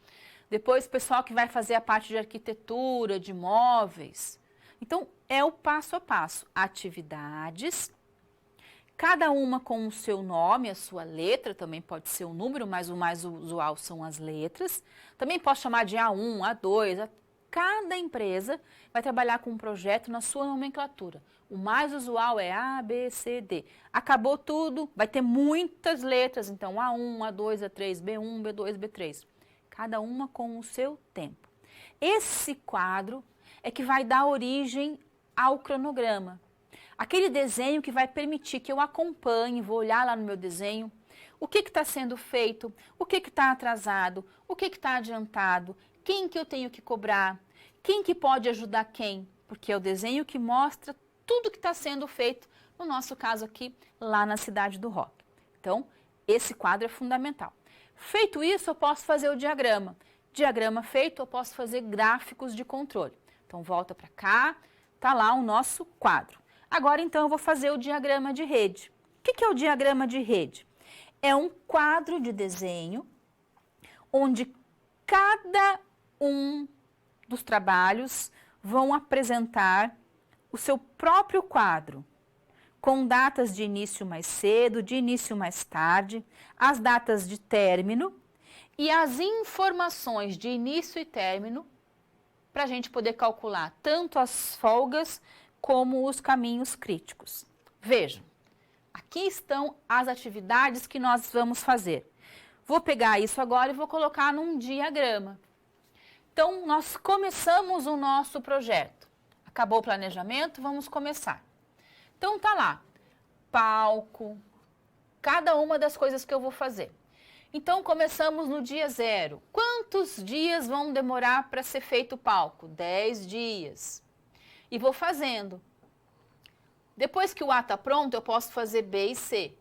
Depois, o pessoal que vai fazer a parte de arquitetura, de móveis. Então, é o passo a passo. Atividades, cada uma com o seu nome, a sua letra, também pode ser um número, mas o mais usual são as letras. Também posso chamar de A1, A2. Cada empresa vai trabalhar com um projeto na sua nomenclatura. O mais usual é A, B, C, D. Acabou tudo, vai ter muitas letras, então A1, A2, A3, B1, B2, B3. Cada uma com o seu tempo. Esse quadro é que vai dar origem ao cronograma. Aquele desenho que vai permitir que eu acompanhe, vou olhar lá no meu desenho, o que está sendo feito, o que está atrasado, o que está adiantado, quem que eu tenho que cobrar, quem que pode ajudar quem, porque é o desenho que mostra tudo que está sendo feito, no nosso caso aqui, lá na Cidade do Rock. Então, esse quadro é fundamental. Feito isso, eu posso fazer o diagrama. diagrama feito, eu posso fazer gráficos de controle. Então, volta para cá, tá lá o nosso quadro. Agora, então, eu vou fazer o diagrama de rede. O que é o diagrama de rede? É um quadro de desenho onde cada um dos trabalhos vão apresentar o seu próprio quadro, com datas de início mais cedo, de início mais tarde, as datas de término e as informações de início e término para a gente poder calcular tanto as folgas como os caminhos críticos. Vejam, aqui estão as atividades que nós vamos fazer. Vou pegar isso agora e vou colocar num diagrama. Então, nós começamos o nosso projeto. Acabou o planejamento, vamos começar. Então, tá lá, palco, cada uma das coisas que eu vou fazer. Então, começamos no dia 0. Quantos dias vão demorar para ser feito o palco? 10 dias. E vou fazendo. Depois que o A está pronto, eu posso fazer B e C.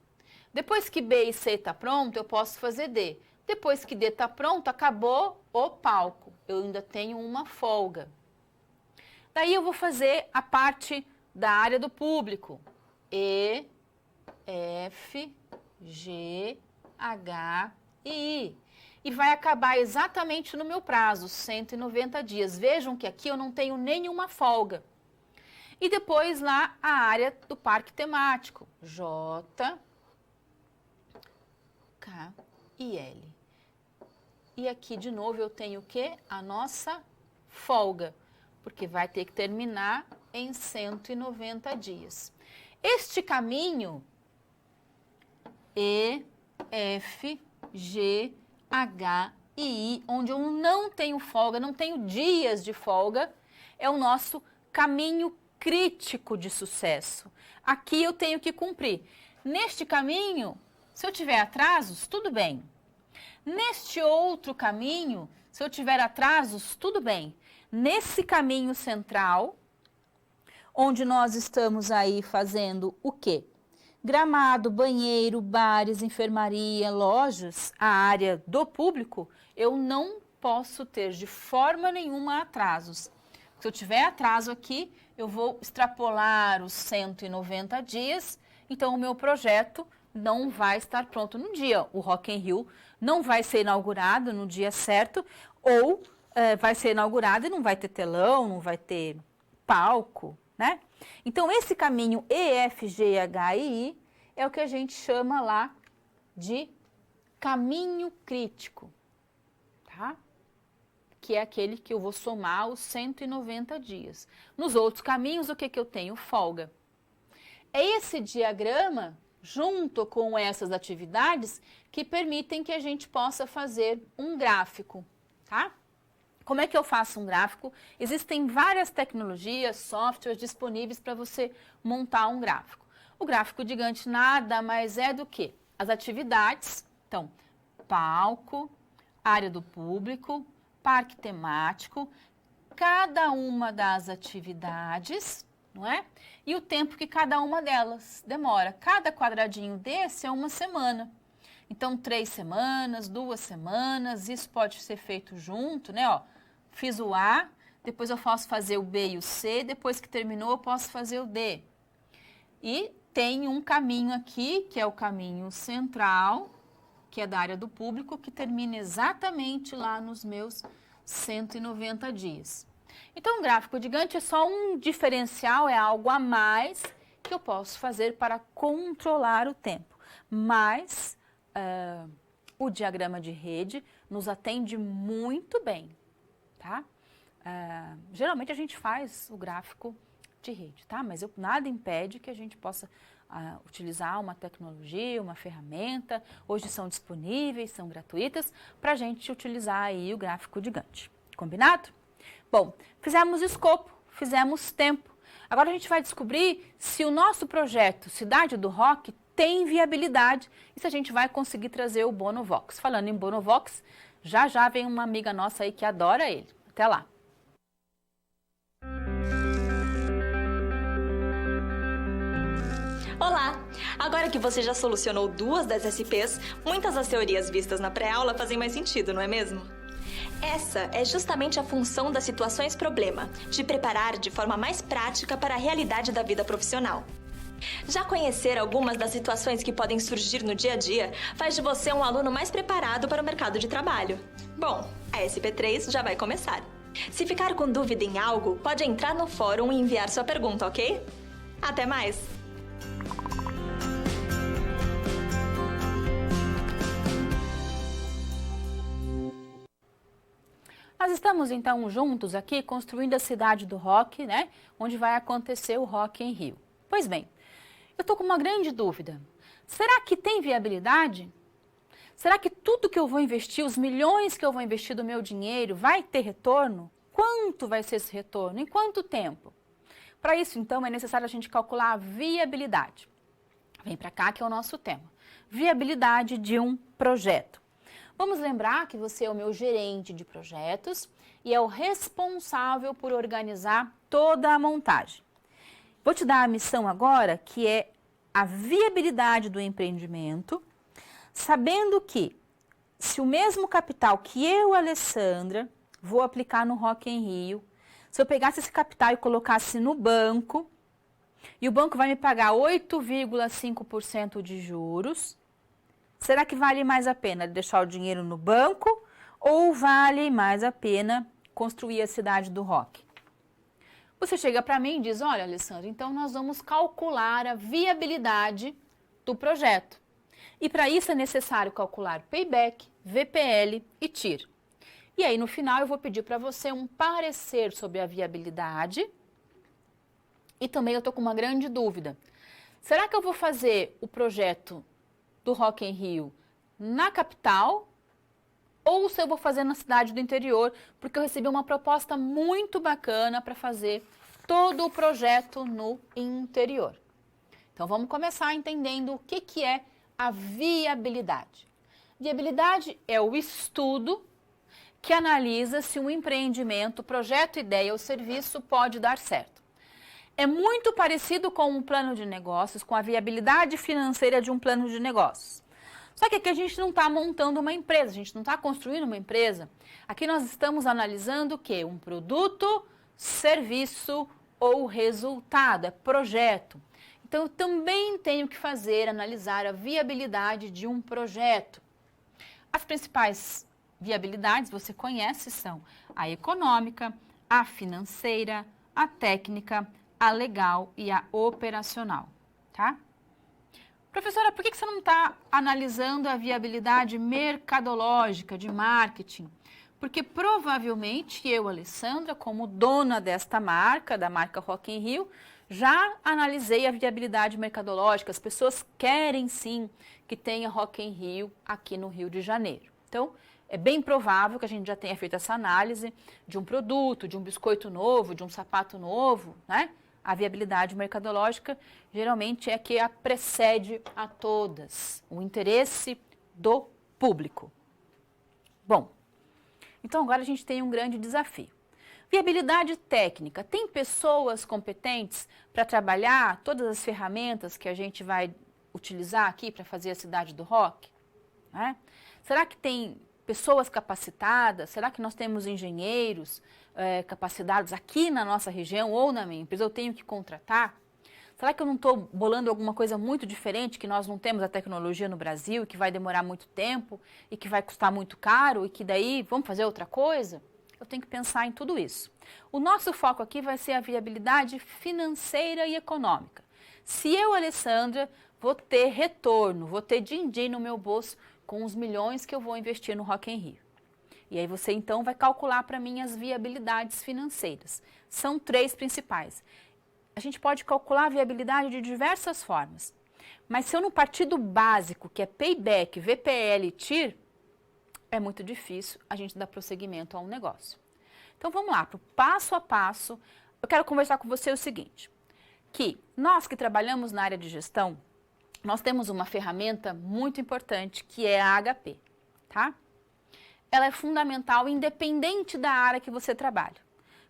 Depois que B e C está pronto, eu posso fazer D. Depois que D está pronto, acabou o palco. Eu ainda tenho uma folga. Daí eu vou fazer a parte da área do público. E, F, G, H e I. E vai acabar exatamente no meu prazo, 190 dias. Vejam que aqui eu não tenho nenhuma folga. E depois lá a área do parque temático. J, K e L. E aqui de novo eu tenho o quê? A nossa folga, porque vai ter que terminar em 190 dias. Este caminho, E, F, G, H e I, onde eu não tenho folga, não tenho dias de folga, é o nosso caminho crítico de sucesso. Aqui eu tenho que cumprir. Neste caminho, se eu tiver atrasos, tudo bem. Neste outro caminho, se eu tiver atrasos, tudo bem. Nesse caminho central, onde nós estamos aí fazendo o quê? Gramado, banheiro, bares, enfermaria, lojas, a área do público, eu não posso ter de forma nenhuma atrasos. Se eu tiver atraso aqui, eu vou extrapolar os 190 dias, então o meu projeto não vai estar pronto no dia. O Rock in Rio não vai ser inaugurado no dia certo, ou vai ser inaugurado e não vai ter telão, não vai ter palco, né? Então, esse caminho E, F, G, H e I é o que a gente chama lá de caminho crítico, tá? Que é aquele que eu vou somar os 190 dias. Nos outros caminhos, o que eu tenho? Folga. É esse diagrama, junto com essas atividades, que permitem que a gente possa fazer um gráfico, tá? Como é que eu faço um gráfico? Existem várias tecnologias, softwares disponíveis para você montar um gráfico. O gráfico de Gantt nada mais é do que as atividades, então, palco, área do público, parque temático, cada uma das atividades, não é? E o tempo que cada uma delas demora. Cada quadradinho desse é uma semana. Então, 3 semanas, 2 semanas, isso pode ser feito junto, né? Ó, fiz o A, depois eu posso fazer o B e o C, depois que terminou eu posso fazer o D. E tem um caminho aqui, que é o caminho central, que é da área do público, que termina exatamente lá nos meus 190 dias. Então, o gráfico de Gantt é só um diferencial, é algo a mais que eu posso fazer para controlar o tempo. Mas o diagrama de rede nos atende muito bem, tá? Geralmente a gente faz o gráfico de rede, tá? Mas nada impede que a gente possa utilizar uma tecnologia, uma ferramenta. Hoje são disponíveis, são gratuitas, para a gente utilizar aí o gráfico de Gantt. Combinado? Bom, fizemos escopo, fizemos tempo. Agora a gente vai descobrir se o nosso projeto Cidade do Rock tem viabilidade e se a gente vai conseguir trazer o Bonovox. Falando em Bonovox, já vem uma amiga nossa aí que adora ele. Até lá! Olá! Agora que você já solucionou 2 das SPs, muitas das teorias vistas na pré-aula fazem mais sentido, não é mesmo? Essa é justamente a função das situações problema, te preparar de forma mais prática para a realidade da vida profissional. Já conhecer algumas das situações que podem surgir no dia a dia faz de você um aluno mais preparado para o mercado de trabalho. Bom, a SP3 já vai começar. Se ficar com dúvida em algo, pode entrar no fórum e enviar sua pergunta, ok? Até mais! Nós estamos então juntos aqui construindo a cidade do rock, né? Onde vai acontecer o Rock in Rio. Pois bem, eu estou com uma grande dúvida. Será que tem viabilidade? Será que tudo que eu vou investir, os milhões que eu vou investir do meu dinheiro, vai ter retorno? Quanto vai ser esse retorno? Em quanto tempo? Para isso, então, é necessário a gente calcular a viabilidade. Vem para cá que é o nosso tema. Viabilidade de um projeto. Vamos lembrar que você é o meu gerente de projetos e é o responsável por organizar toda a montagem. Vou te dar a missão agora, que é a viabilidade do empreendimento, sabendo que se o mesmo capital que eu, Alessandra, vou aplicar no Rock in Rio, se eu pegasse esse capital e colocasse no banco, e o banco vai me pagar 8,5% de juros, será que vale mais a pena deixar o dinheiro no banco ou vale mais a pena construir a cidade do rock? Você chega para mim e diz, olha, Alessandra, então nós vamos calcular a viabilidade do projeto. E para isso é necessário calcular payback, VPL e TIR. E aí no final eu vou pedir para você um parecer sobre a viabilidade. E também eu estou com uma grande dúvida. Será que eu vou fazer o projeto do Rock in Rio na capital ou se eu vou fazer na cidade do interior, porque eu recebi uma proposta muito bacana para fazer todo o projeto no interior. Então vamos começar entendendo o que é a viabilidade. Viabilidade é o estudo que analisa se um empreendimento, projeto, ideia ou serviço pode dar certo. É muito parecido com um plano de negócios, com a viabilidade financeira de um plano de negócios. Só que aqui a gente não está montando uma empresa, a gente não está construindo uma empresa. Aqui nós estamos analisando o quê? Um produto, serviço ou resultado, é projeto. Então, eu também tenho que analisar a viabilidade de um projeto. As principais viabilidades, você conhece, são a econômica, a financeira, a técnica, a legal e a operacional, tá? Professora, por que você não está analisando a viabilidade mercadológica de marketing? Porque provavelmente eu, Alessandra, como dona desta marca, da marca Rock in Rio, já analisei a viabilidade mercadológica. As pessoas querem sim que tenha Rock in Rio aqui no Rio de Janeiro. Então, é bem provável que a gente já tenha feito essa análise de um produto, de um biscoito novo, de um sapato novo, né? A viabilidade mercadológica geralmente é que a precede a todas, o interesse do público. Bom, então agora a gente tem um grande desafio. Viabilidade técnica. Tem pessoas competentes para trabalhar todas as ferramentas que a gente vai utilizar aqui para fazer a cidade do rock? Né? Será que tem pessoas capacitadas? Será que nós temos engenheiros capacitados aqui na nossa região ou na minha empresa? Eu tenho que contratar? Será que eu não estou bolando alguma coisa muito diferente, que nós não temos a tecnologia no Brasil, que vai demorar muito tempo e que vai custar muito caro e que daí vamos fazer outra coisa? Eu tenho que pensar em tudo isso. O nosso foco aqui vai ser a viabilidade financeira e econômica. Se eu, Alessandra, vou ter retorno, vou ter din-din no meu bolso com os milhões que eu vou investir no Rock in Rio. E aí você então vai calcular para mim as viabilidades financeiras. São 3 principais. A gente pode calcular a viabilidade de diversas formas. Mas se eu não partir do básico, que é payback, VPL e TIR, é muito difícil a gente dar prosseguimento a um negócio. Então vamos lá, para o passo a passo, eu quero conversar com você o seguinte, que nós que trabalhamos na área de gestão, nós temos uma ferramenta muito importante que é a HP, tá? Ela é fundamental, independente da área que você trabalha.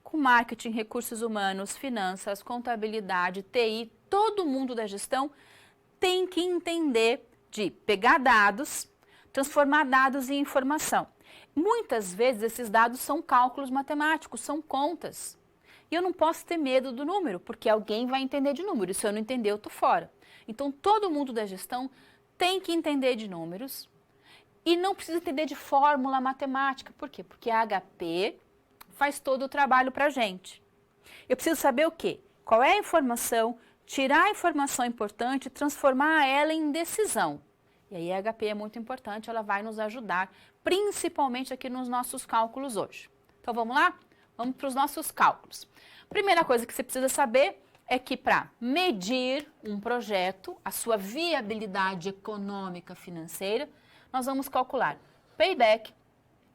Com marketing, recursos humanos, finanças, contabilidade, TI, todo mundo da gestão tem que entender de pegar dados, transformar dados em informação. muitas vezes esses dados são cálculos matemáticos, são contas. E eu não posso ter medo do número, porque alguém vai entender de número. E se eu não entender, eu estou fora. Então, todo mundo da gestão tem que entender de números e não precisa entender de fórmula matemática. Por quê? Porque a HP faz todo o trabalho para a gente. Eu preciso saber o quê? Qual é a informação, tirar a informação importante e transformar ela em decisão. E aí a HP é muito importante, ela vai nos ajudar, principalmente aqui nos nossos cálculos hoje. Então, vamos lá? Vamos para os nossos cálculos. Primeira coisa que você precisa saber é que para medir um projeto, a sua viabilidade econômica financeira, nós vamos calcular payback,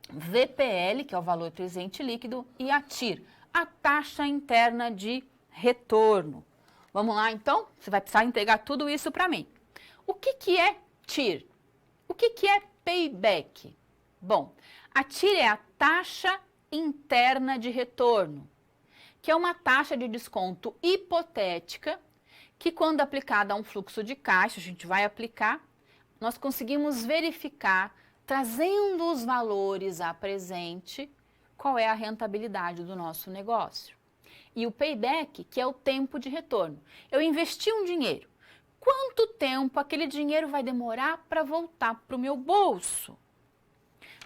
VPL, que é o valor presente líquido, e a TIR, a taxa interna de retorno. Vamos lá, então? Você vai precisar entregar tudo isso para mim. O que é TIR? O que é payback? Bom, a TIR é a taxa interna de retorno, que é uma taxa de desconto hipotética que, quando aplicada a um fluxo de caixa, a gente vai aplicar, nós conseguimos verificar, trazendo os valores a presente, qual é a rentabilidade do nosso negócio. E o payback, que é o tempo de retorno. Eu investi um dinheiro. Quanto tempo aquele dinheiro vai demorar para voltar para o meu bolso?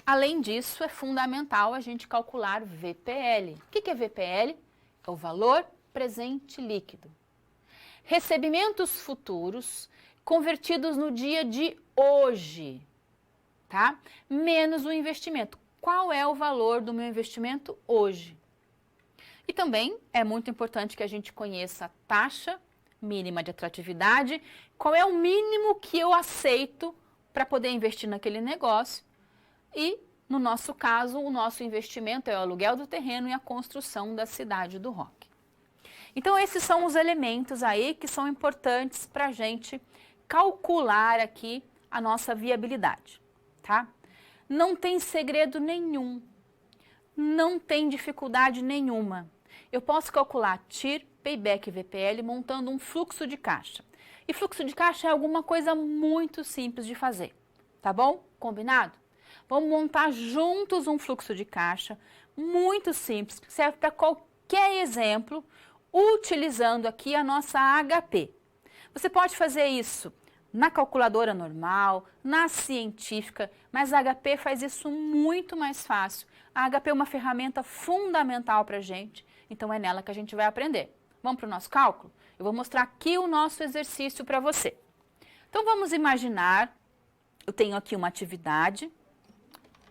Além disso, é fundamental a gente calcular VPL. O que é VPL? É o valor presente líquido. Recebimentos futuros convertidos no dia de hoje, tá? Menos o investimento. Qual é o valor do meu investimento hoje? E também é muito importante que a gente conheça a taxa mínima de atratividade, qual é o mínimo que eu aceito para poder investir naquele negócio. E, no nosso caso, o nosso investimento é o aluguel do terreno e a construção da cidade do rock. Então, esses são os elementos aí que são importantes para a gente calcular aqui a nossa viabilidade, tá? Não tem segredo nenhum, não tem dificuldade nenhuma. Eu posso calcular TIR, payback e VPL montando um fluxo de caixa. E fluxo de caixa é alguma coisa muito simples de fazer, tá bom? Combinado? Vamos montar juntos um fluxo de caixa muito simples, que serve para qualquer exemplo, utilizando aqui a nossa HP. Você pode fazer isso na calculadora normal, na científica, mas a HP faz isso muito mais fácil. A HP é uma ferramenta fundamental para a gente, então é nela que a gente vai aprender. Vamos para o nosso cálculo? Eu vou mostrar aqui o nosso exercício para você. Então, vamos imaginar, eu tenho aqui uma atividade,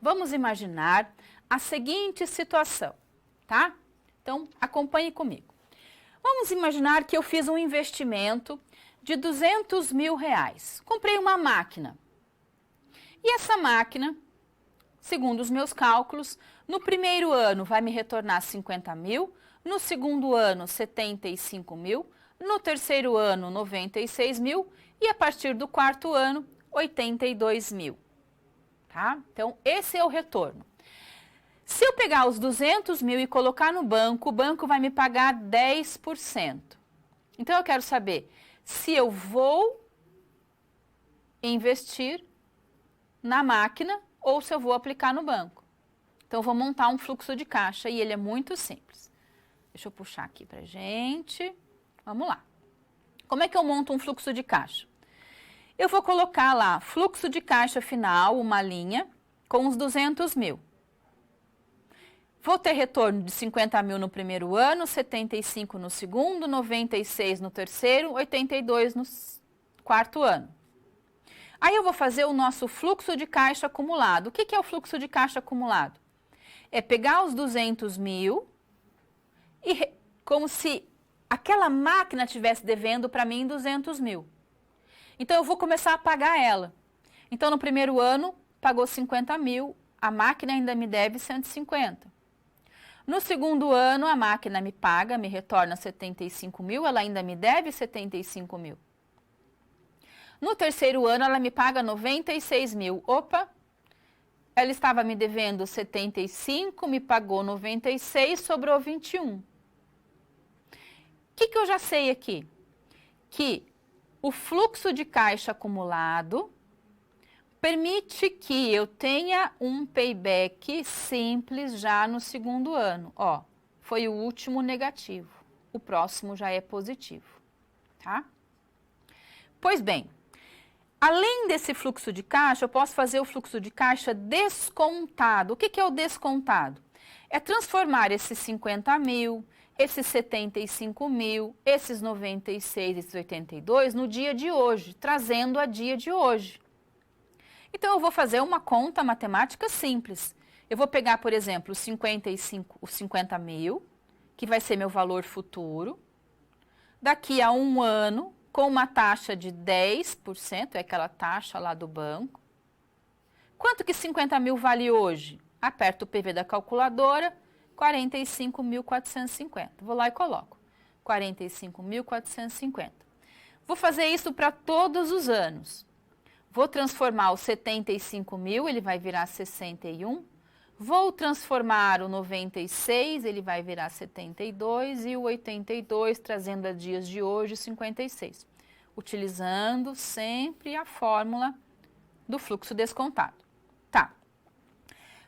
vamos imaginar a seguinte situação, tá? Então, acompanhe comigo. Vamos imaginar que eu fiz um investimento de R$200 mil. Comprei uma máquina. E essa máquina, segundo os meus cálculos, no primeiro ano vai me retornar 50 mil, no segundo ano 75 mil, no terceiro ano 96 mil e a partir do quarto ano 82 mil. Tá? Então, esse é o retorno. Se eu pegar os 200 mil e colocar no banco, o banco vai me pagar 10%. Então, eu quero saber se eu vou investir na máquina ou se eu vou aplicar no banco. Então, eu vou montar um fluxo de caixa e ele é muito simples. Deixa eu puxar aqui pra gente. Vamos lá. Como é que eu monto um fluxo de caixa? Eu vou colocar lá, fluxo de caixa final, uma linha, com os 200 mil. Vou ter retorno de 50 mil no primeiro ano, 75 no segundo, 96 no terceiro, 82 no quarto ano. Aí eu vou fazer o nosso fluxo de caixa acumulado. O que é o fluxo de caixa acumulado? É pegar os 200 mil e como se aquela máquina estivesse devendo para mim 200 mil. Então, eu vou começar a pagar ela. Então, no primeiro ano, pagou 50 mil, a máquina ainda me deve 150. No segundo ano, a máquina me paga, me retorna 75 mil, ela ainda me deve 75 mil. No terceiro ano, ela me paga 96 mil. Opa, ela estava me devendo 75, me pagou 96, sobrou 21. O que eu já sei aqui? Que o fluxo de caixa acumulado permite que eu tenha um payback simples já no segundo ano. Ó, foi o último negativo, o próximo já é positivo, tá? Pois bem, além desse fluxo de caixa, eu posso fazer o fluxo de caixa descontado. O que é o descontado? É transformar esses 50 mil, esses 75 mil, esses 96, esses 82 no dia de hoje, trazendo a dia de hoje. Então, eu vou fazer uma conta matemática simples. Eu vou pegar, por exemplo, os 50 mil, que vai ser meu valor futuro. Daqui a um ano, com uma taxa de 10%, é aquela taxa lá do banco. Quanto que 50 mil vale hoje? Aperto o PV da calculadora, 45.450. Vou lá e coloco 45.450. Vou fazer isso para todos os anos. Vou transformar o 75 mil, ele vai virar 61. Vou transformar o 96, ele vai virar 72. E o 82, trazendo a dias de hoje, 56. Utilizando sempre a fórmula do fluxo descontado. Tá.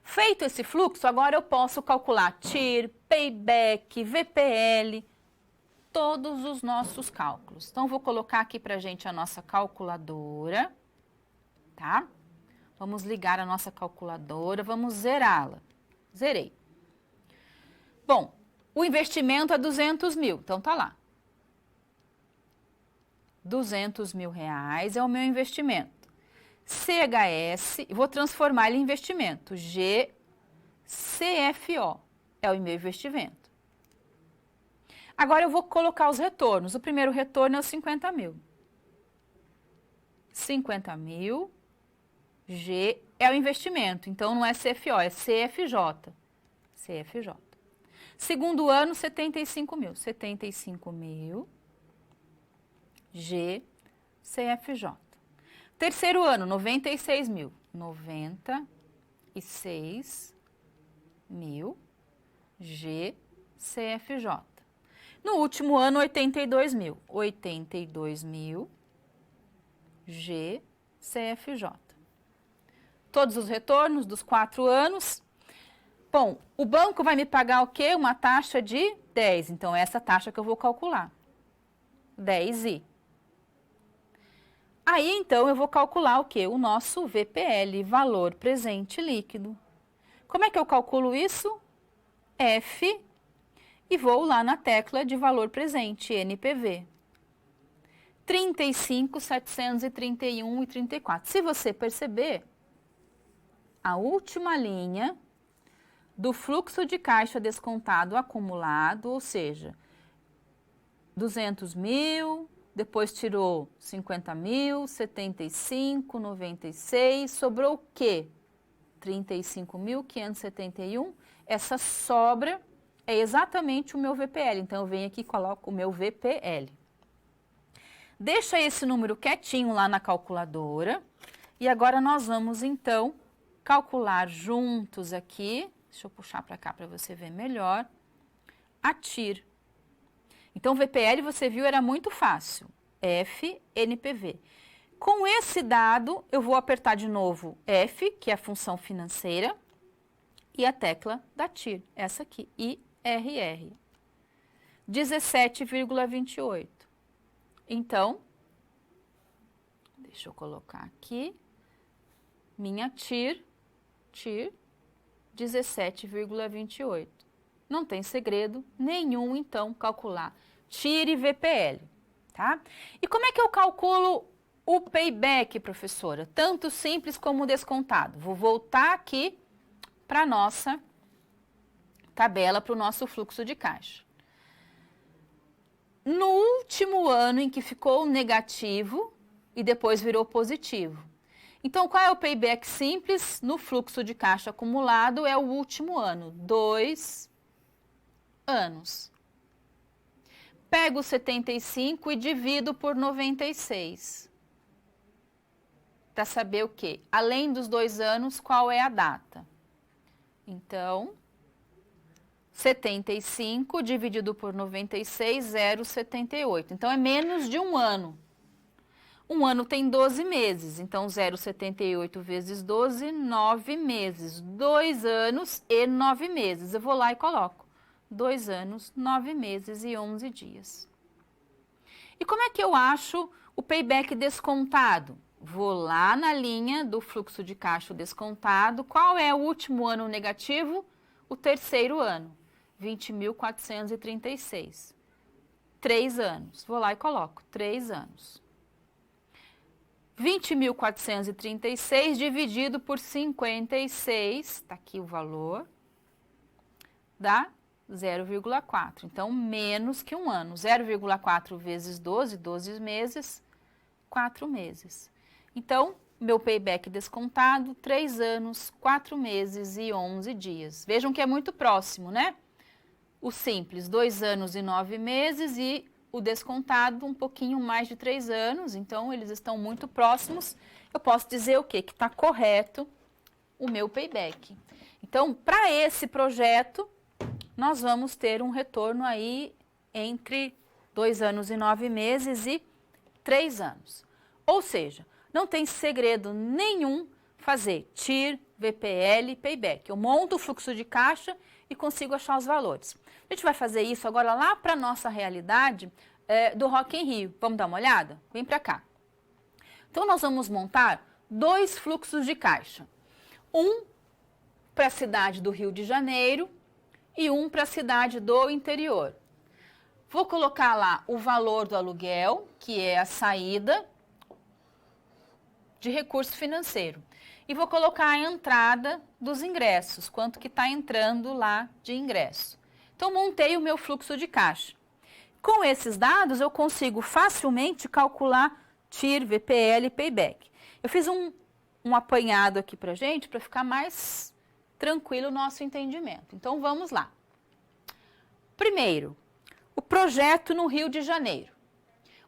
Feito esse fluxo, agora eu posso calcular TIR, Payback, VPL, todos os nossos cálculos. Então, vou colocar aqui para a gente a nossa calculadora. Tá? Vamos ligar a nossa calculadora, vamos zerá-la. Zerei. Bom, o investimento é 200 mil, então tá lá. 200 mil reais é o meu investimento. CHS, vou transformar ele em investimento. GCFO é o meu investimento. Agora eu vou colocar os retornos. O primeiro retorno é os 50 mil. 50 mil. G é o investimento, então não é CFO, é CFJ. CFJ. Segundo ano, 75 mil. 75 mil, G, CFJ. Terceiro ano, 96 mil. 96 mil, G, CFJ. No último ano, 82 mil. 82 mil, G, CFJ. Todos os retornos dos 4 anos. Bom, o banco vai me pagar o quê? Uma taxa de 10. Então, é essa taxa que eu vou calcular. 10i. Aí, então, eu vou calcular o quê? O nosso VPL, valor presente líquido. Como é que eu calculo isso? F, e vou lá na tecla de valor presente, NPV. 35.731,34. Se você perceber, a última linha do fluxo de caixa descontado acumulado, ou seja, 200 mil, depois tirou 50 mil, 75, 96, sobrou o quê? 35.571. Essa sobra é exatamente o meu VPL, então eu venho aqui e coloco o meu VPL. Deixa esse número quietinho lá na calculadora e agora nós vamos então calcular juntos aqui, deixa eu puxar para cá para você ver melhor, a TIR. Então, o VPL, você viu, era muito fácil, FNPV. Com esse dado, eu vou apertar de novo F, que é a função financeira, e a tecla da TIR, essa aqui, IRR, 17,28. Então, deixa eu colocar aqui, minha TIR 17,28. Não tem segredo nenhum, então, calcular TIR e VPL, tá? E como é que eu calculo o payback, professora? Tanto simples como descontado. Vou voltar aqui para a nossa tabela, para o nosso fluxo de caixa. No último ano em que ficou negativo e depois virou positivo. Então, qual é o payback simples no fluxo de caixa acumulado? É o último ano, 2 anos. Pego 75 e divido por 96. Para saber o quê? Além dos 2 anos, qual é a data? Então, 75 dividido por 96, 0,78. Então, é menos de um ano. Um ano tem 12 meses, então 0,78 vezes 12, 9 meses. 2 anos e 9 meses. Eu vou lá e coloco 2 anos, 9 meses e 11 dias. E como é que eu acho o payback descontado? Vou lá na linha do fluxo de caixa descontado. Qual é o último ano negativo? O terceiro ano, 20.436. 3 anos. Vou lá e coloco 3 anos. 20.436 dividido por 56, está aqui o valor, dá 0,4. Então, menos que um ano. 0,4 vezes 12, 12 meses, 4 meses. Então, meu payback descontado, 3 anos, 4 meses e 11 dias. Vejam que é muito próximo, né? O simples, 2 anos e 9 meses e o descontado um pouquinho mais de 3 anos, então eles estão muito próximos. Eu posso dizer o quê? Que está correto o meu payback. Então, para esse projeto, nós vamos ter um retorno aí entre 2 anos e 9 meses e 3 anos. Ou seja, não tem segredo nenhum fazer TIR, VPL, payback. Eu monto o fluxo de caixa e consigo achar os valores. A gente vai fazer isso agora lá para a nossa realidade do Rock in Rio. Vamos dar uma olhada? Vem para cá. Então, nós vamos montar 2 fluxos de caixa. Um para a cidade do Rio de Janeiro e um para a cidade do interior. Vou colocar lá o valor do aluguel, que é a saída de recurso financeiro. E vou colocar a entrada dos ingressos, quanto que está entrando lá de ingresso. Então, montei o meu fluxo de caixa. Com esses dados, eu consigo facilmente calcular TIR, VPL e payback. Eu fiz um apanhado aqui para gente, para ficar mais tranquilo o nosso entendimento. Então, vamos lá. Primeiro, o projeto no Rio de Janeiro.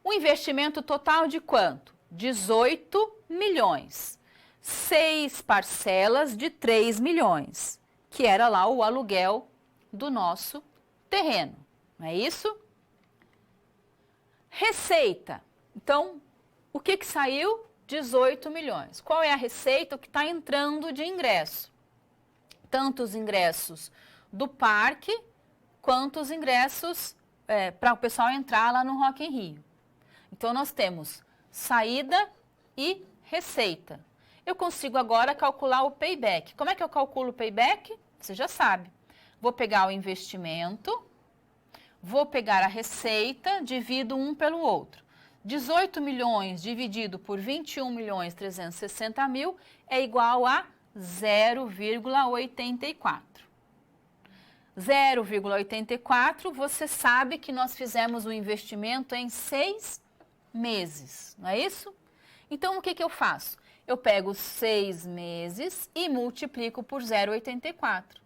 Um investimento total de quanto? 18 milhões. 6 parcelas de 3 milhões, que era lá o aluguel do nosso terreno, não é isso? Receita. Então, o que saiu? 18 milhões. Qual é a receita? O que está entrando de ingresso? Tanto os ingressos do parque, quanto os ingressos para o pessoal entrar lá no Rock in Rio. Então, nós temos saída e receita. Eu consigo agora calcular o payback. Como é que eu calculo o payback? Você já sabe. Vou pegar o investimento, vou pegar a receita, divido um pelo outro. 18 milhões dividido por 21.360.000 é igual a 0,84. 0,84, você sabe que nós fizemos o investimento em 6 meses, não é isso? Então, o que eu faço? Eu pego 6 meses e multiplico por 0,84.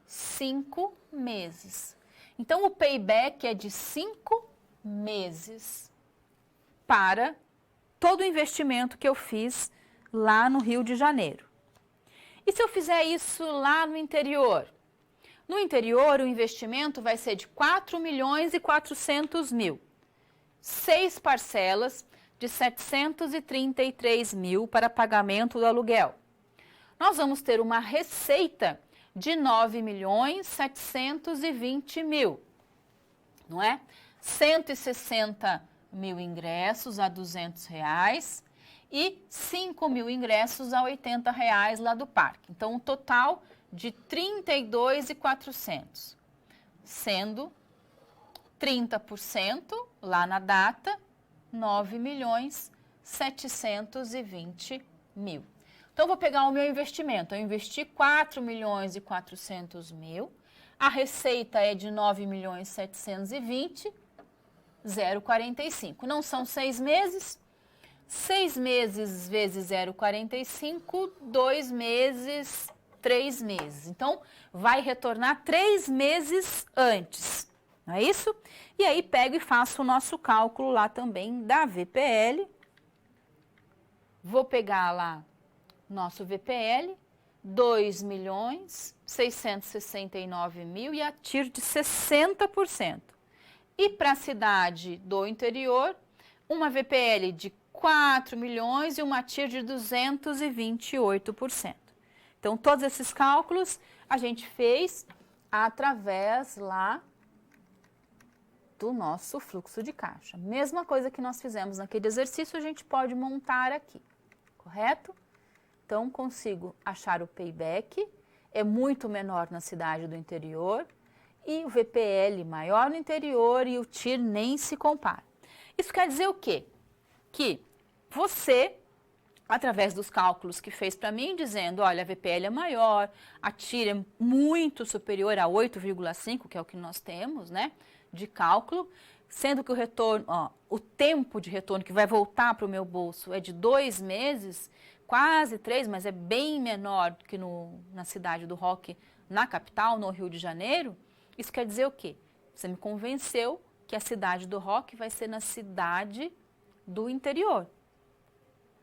5 meses. Então, o payback é de 5 meses para todo o investimento que eu fiz lá no Rio de Janeiro. E se eu fizer isso lá no interior? No interior, o investimento vai ser de 4.400.000. 6 parcelas de 733.000 para pagamento do aluguel. Nós vamos ter uma receita de 9.720.000, não é? 160.000 ingressos a R$200 e 5.000 ingressos a R$80 lá do parque. Então, um total de 32.400, sendo 30% lá na data, 9.720.000. Então, vou pegar o meu investimento. Eu investi 4.400.000. A receita é de 9.720.000, 0,45. Não são 6 meses. 6 meses vezes 0,45, 2 meses, 3 meses. Então, vai retornar 3 meses antes. Não é isso? E aí, pego e faço o nosso cálculo lá também da VPL. Vou pegar lá nosso VPL, 2.669.000 e a TIR de 60%. E para a cidade do interior, uma VPL de 4 milhões e uma TIR de 228%. Então, todos esses cálculos a gente fez através lá do nosso fluxo de caixa. Mesma coisa que nós fizemos naquele exercício, a gente pode montar aqui, correto? Então, consigo achar o payback, é muito menor na cidade do interior, e o VPL maior no interior e o TIR nem se compara. Isso quer dizer o quê? Que você, através dos cálculos que fez para mim, dizendo, olha, a VPL é maior, a TIR é muito superior a 8,5, que é o que nós temos, né, de cálculo, sendo que o retorno, o tempo de retorno que vai voltar para o meu bolso é de 2 meses, quase 3, mas é bem menor do que na cidade do Rock, na capital, no Rio de Janeiro. Isso quer dizer o quê? Você me convenceu que a cidade do Rock vai ser na cidade do interior.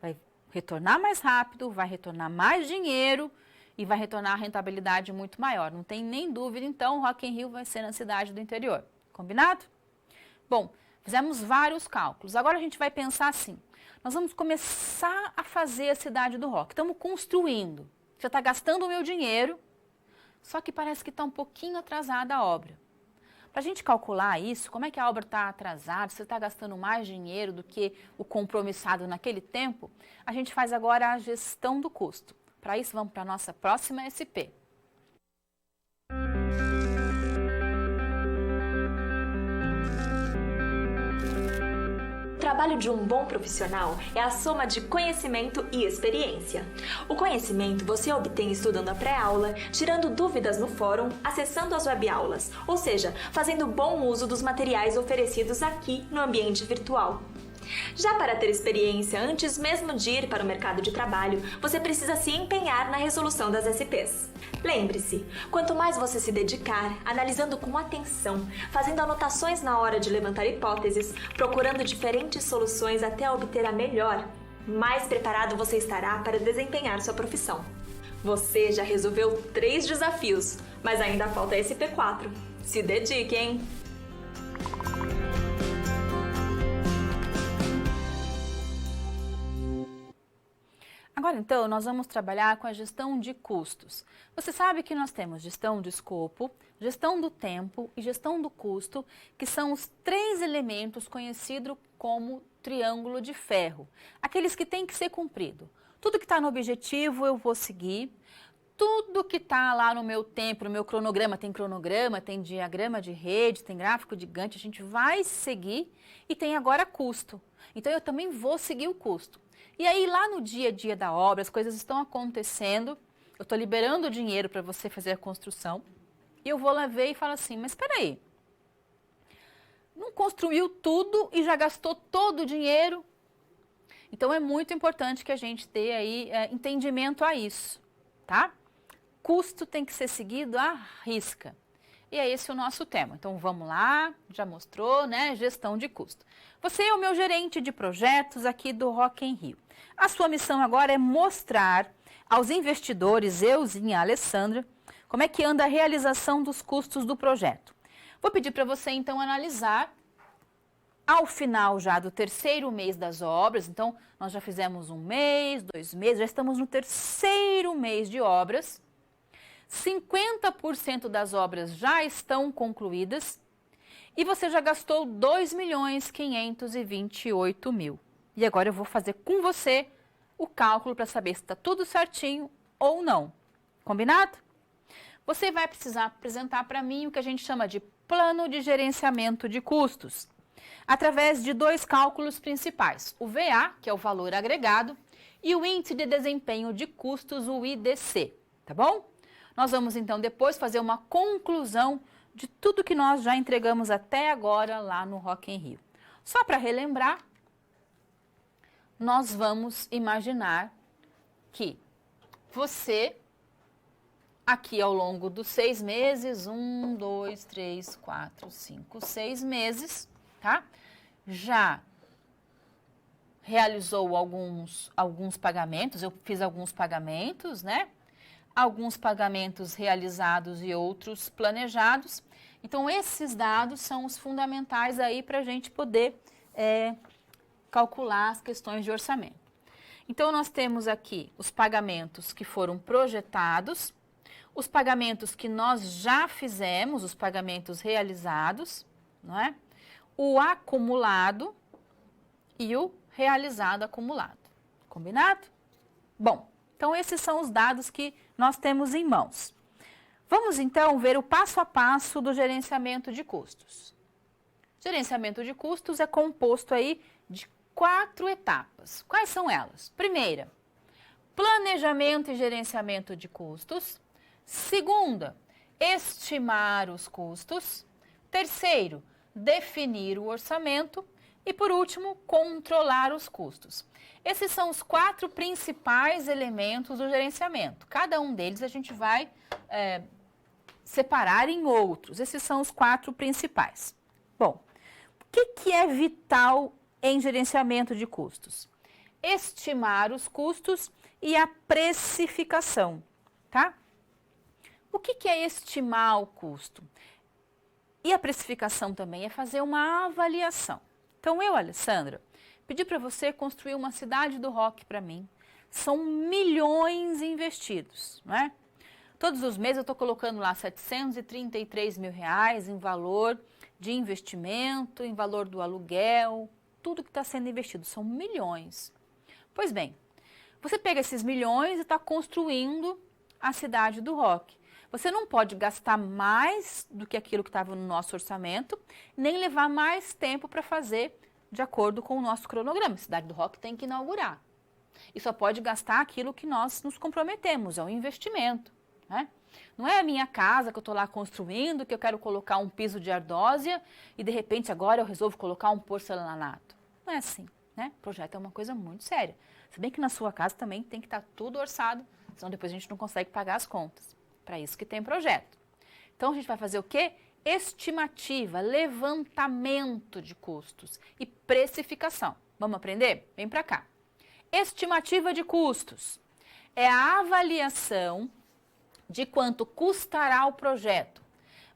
Vai retornar mais rápido, vai retornar mais dinheiro e vai retornar a rentabilidade muito maior. Não tem nem dúvida, então, o Rock in Rio vai ser na cidade do interior. Combinado? Bom, fizemos vários cálculos. Agora a gente vai pensar assim, nós vamos começar a fazer a cidade do Rock. Estamos construindo. Já está gastando o meu dinheiro, só que parece que está um pouquinho atrasada a obra. Para a gente calcular isso, como é que a obra está atrasada, você está gastando mais dinheiro do que o compromissado naquele tempo, a gente faz agora a gestão do custo. Para isso, vamos para a nossa próxima SP. O trabalho de um bom profissional é a soma de conhecimento e experiência. O conhecimento você obtém estudando a pré-aula, tirando dúvidas no fórum, acessando as webaulas, ou seja, fazendo bom uso dos materiais oferecidos aqui no ambiente virtual. Já para ter experiência antes mesmo de ir para o mercado de trabalho, você precisa se empenhar na resolução das SPs. Lembre-se, quanto mais você se dedicar, analisando com atenção, fazendo anotações na hora de levantar hipóteses, procurando diferentes soluções até obter a melhor, mais preparado você estará para desempenhar sua profissão. Você já resolveu 3 desafios, mas ainda falta a SP4. Se dedique, hein? Agora, então, nós vamos trabalhar com a gestão de custos. Você sabe que nós temos gestão de escopo, gestão do tempo e gestão do custo, que são os 3 elementos conhecidos como triângulo de ferro. Aqueles que têm que ser cumprido. Tudo que está no objetivo eu vou seguir. Tudo que está lá no meu tempo, no meu cronograma, tem diagrama de rede, tem gráfico de Gantt, a gente vai seguir e tem agora custo. Então, eu também vou seguir o custo. E aí, lá no dia a dia da obra, as coisas estão acontecendo, eu estou liberando o dinheiro para você fazer a construção, e eu vou lá ver e falo assim, mas espera aí, não construiu tudo e já gastou todo o dinheiro? Então, é muito importante que a gente tenha aí entendimento a isso, tá? Custo tem que ser seguido à risca. E é esse o nosso tema. Então, vamos lá, já mostrou, né? Gestão de custo. Você é o meu gerente de projetos aqui do Rock in Rio. A sua missão agora é mostrar aos investidores, euzinha, a Alessandra, como é que anda a realização dos custos do projeto. Vou pedir para você, então, analisar ao final já do 3º mês das obras. Então, nós já fizemos 1 mês, 2 meses, já estamos no 3º mês de obras. 50% das obras já estão concluídas e você já gastou 2.528.000. E agora eu vou fazer com você o cálculo para saber se está tudo certinho ou não. Combinado? Você vai precisar apresentar para mim o que a gente chama de plano de gerenciamento de custos, através de 2 cálculos principais, o VA, que é o valor agregado, e o índice de desempenho de custos, o IDC, tá bom? Nós vamos, então, depois fazer uma conclusão de tudo que nós já entregamos até agora lá no Rock in Rio. Só para relembrar, nós vamos imaginar que você, aqui ao longo dos 6 meses, 1, 2, 3, 4, 5, 6 meses, tá? Já realizou alguns pagamentos, eu fiz alguns pagamentos, né? Alguns pagamentos realizados e outros planejados. Então, esses dados são os fundamentais aí para a gente poder calcular as questões de orçamento. Então, nós temos aqui os pagamentos que foram projetados, os pagamentos que nós já fizemos, os pagamentos realizados, não é? O acumulado e o realizado acumulado. Combinado? Bom, então esses são os dados que nós temos em mãos. Vamos então ver o passo a passo do gerenciamento de custos. Gerenciamento de custos é composto aí de 4 etapas. Quais são elas? Primeira, planejamento e gerenciamento de custos. Segunda, estimar os custos. Terceiro, definir o orçamento. E por último, controlar os custos. Esses são os 4 principais elementos do gerenciamento. Cada um deles a gente vai separar em outros. Esses são os 4 principais. Bom, o que é vital em gerenciamento de custos? Estimar os custos e a precificação, tá? O que é estimar o custo? E a precificação também é fazer uma avaliação. Então, eu, Alessandra, pedi para você construir uma cidade do rock para mim. São milhões investidos, não é? Todos os meses eu estou colocando lá 733 mil reais em valor de investimento, em valor do aluguel, tudo que está sendo investido, são milhões. Pois bem, você pega esses milhões e está construindo a cidade do rock. Você não pode gastar mais do que aquilo que estava no nosso orçamento, nem levar mais tempo para fazer de acordo com o nosso cronograma. A cidade do rock tem que inaugurar. E só pode gastar aquilo que nós nos comprometemos, é um investimento, né? Não é a minha casa que eu estou lá construindo, que eu quero colocar um piso de ardósia e de repente agora eu resolvo colocar um porcelanato. Não é assim, né? O projeto é uma coisa muito séria. Se bem que na sua casa também tem que estar tudo orçado, senão depois a gente não consegue pagar as contas. Para isso que tem projeto. Então a gente vai fazer o quê? Estimativa, levantamento de custos e precificação. Vamos aprender? Vem para cá. Estimativa de custos é a avaliação de quanto custará o projeto,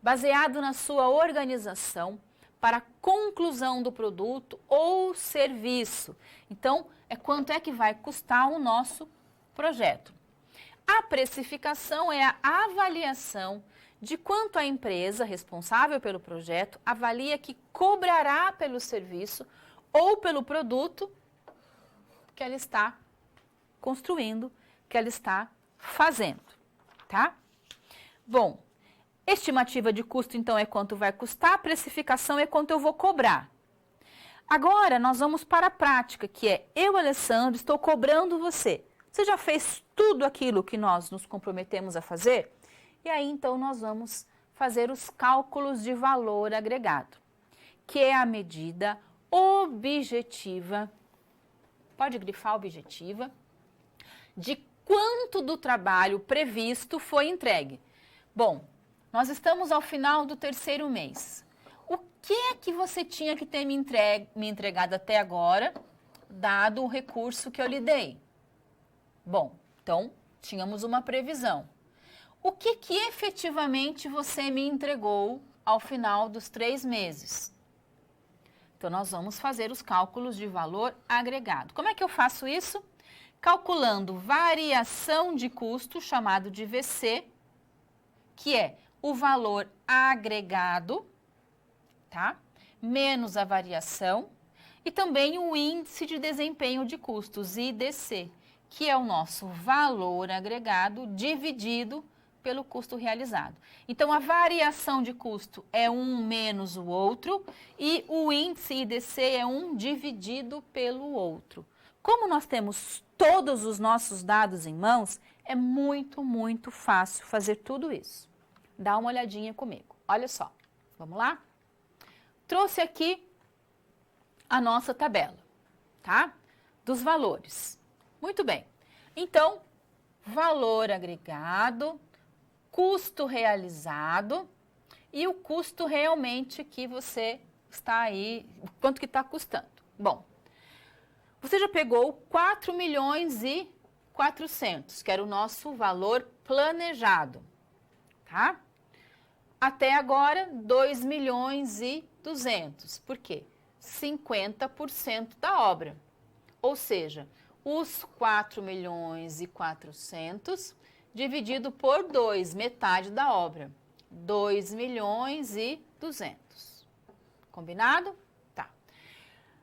baseado na sua organização para a conclusão do produto ou serviço. Então, é quanto é que vai custar o nosso projeto. A precificação é a avaliação de quanto a empresa responsável pelo projeto avalia que cobrará pelo serviço ou pelo produto que ela está construindo, que ela está fazendo, tá? Bom, estimativa de custo, então, é quanto vai custar, a precificação é quanto eu vou cobrar. Agora, nós vamos para a prática, que é eu, Alessandro, estou cobrando você. Você já fez tudo aquilo que nós nos comprometemos a fazer? E aí, então, nós vamos fazer os cálculos de valor agregado, que é a medida objetiva, pode grifar objetiva, de quanto do trabalho previsto foi entregue. Bom, nós estamos ao final do 3º mês. O que é que você tinha que ter me entregado até agora, dado o recurso que eu lhe dei? Bom, então, tínhamos uma previsão. O que efetivamente você me entregou ao final dos 3 meses? Então, nós vamos fazer os cálculos de valor agregado. Como é que eu faço isso? Calculando variação de custo, chamado de VC, que é o valor agregado, tá? Menos a variação, e também o índice de desempenho de custos, IDC, que é o nosso valor agregado dividido pelo custo realizado. Então, a variação de custo é um menos o outro e o índice IDC é um dividido pelo outro. Como nós temos todos os nossos dados em mãos, é muito, muito fácil fazer tudo isso. Dá uma olhadinha comigo. Olha só, vamos lá? Trouxe aqui a nossa tabela, tá? Dos valores. Muito bem. Então, valor agregado, custo realizado e o custo realmente que você está aí, quanto que está custando. Bom, você já pegou 4 milhões e 400, que era o nosso valor planejado, tá? Até agora, 2 milhões e 200. Por quê? 50% da obra. Ou seja, os 4.400.000 dividido por 2, metade da obra. 2.200.000. Combinado? Tá.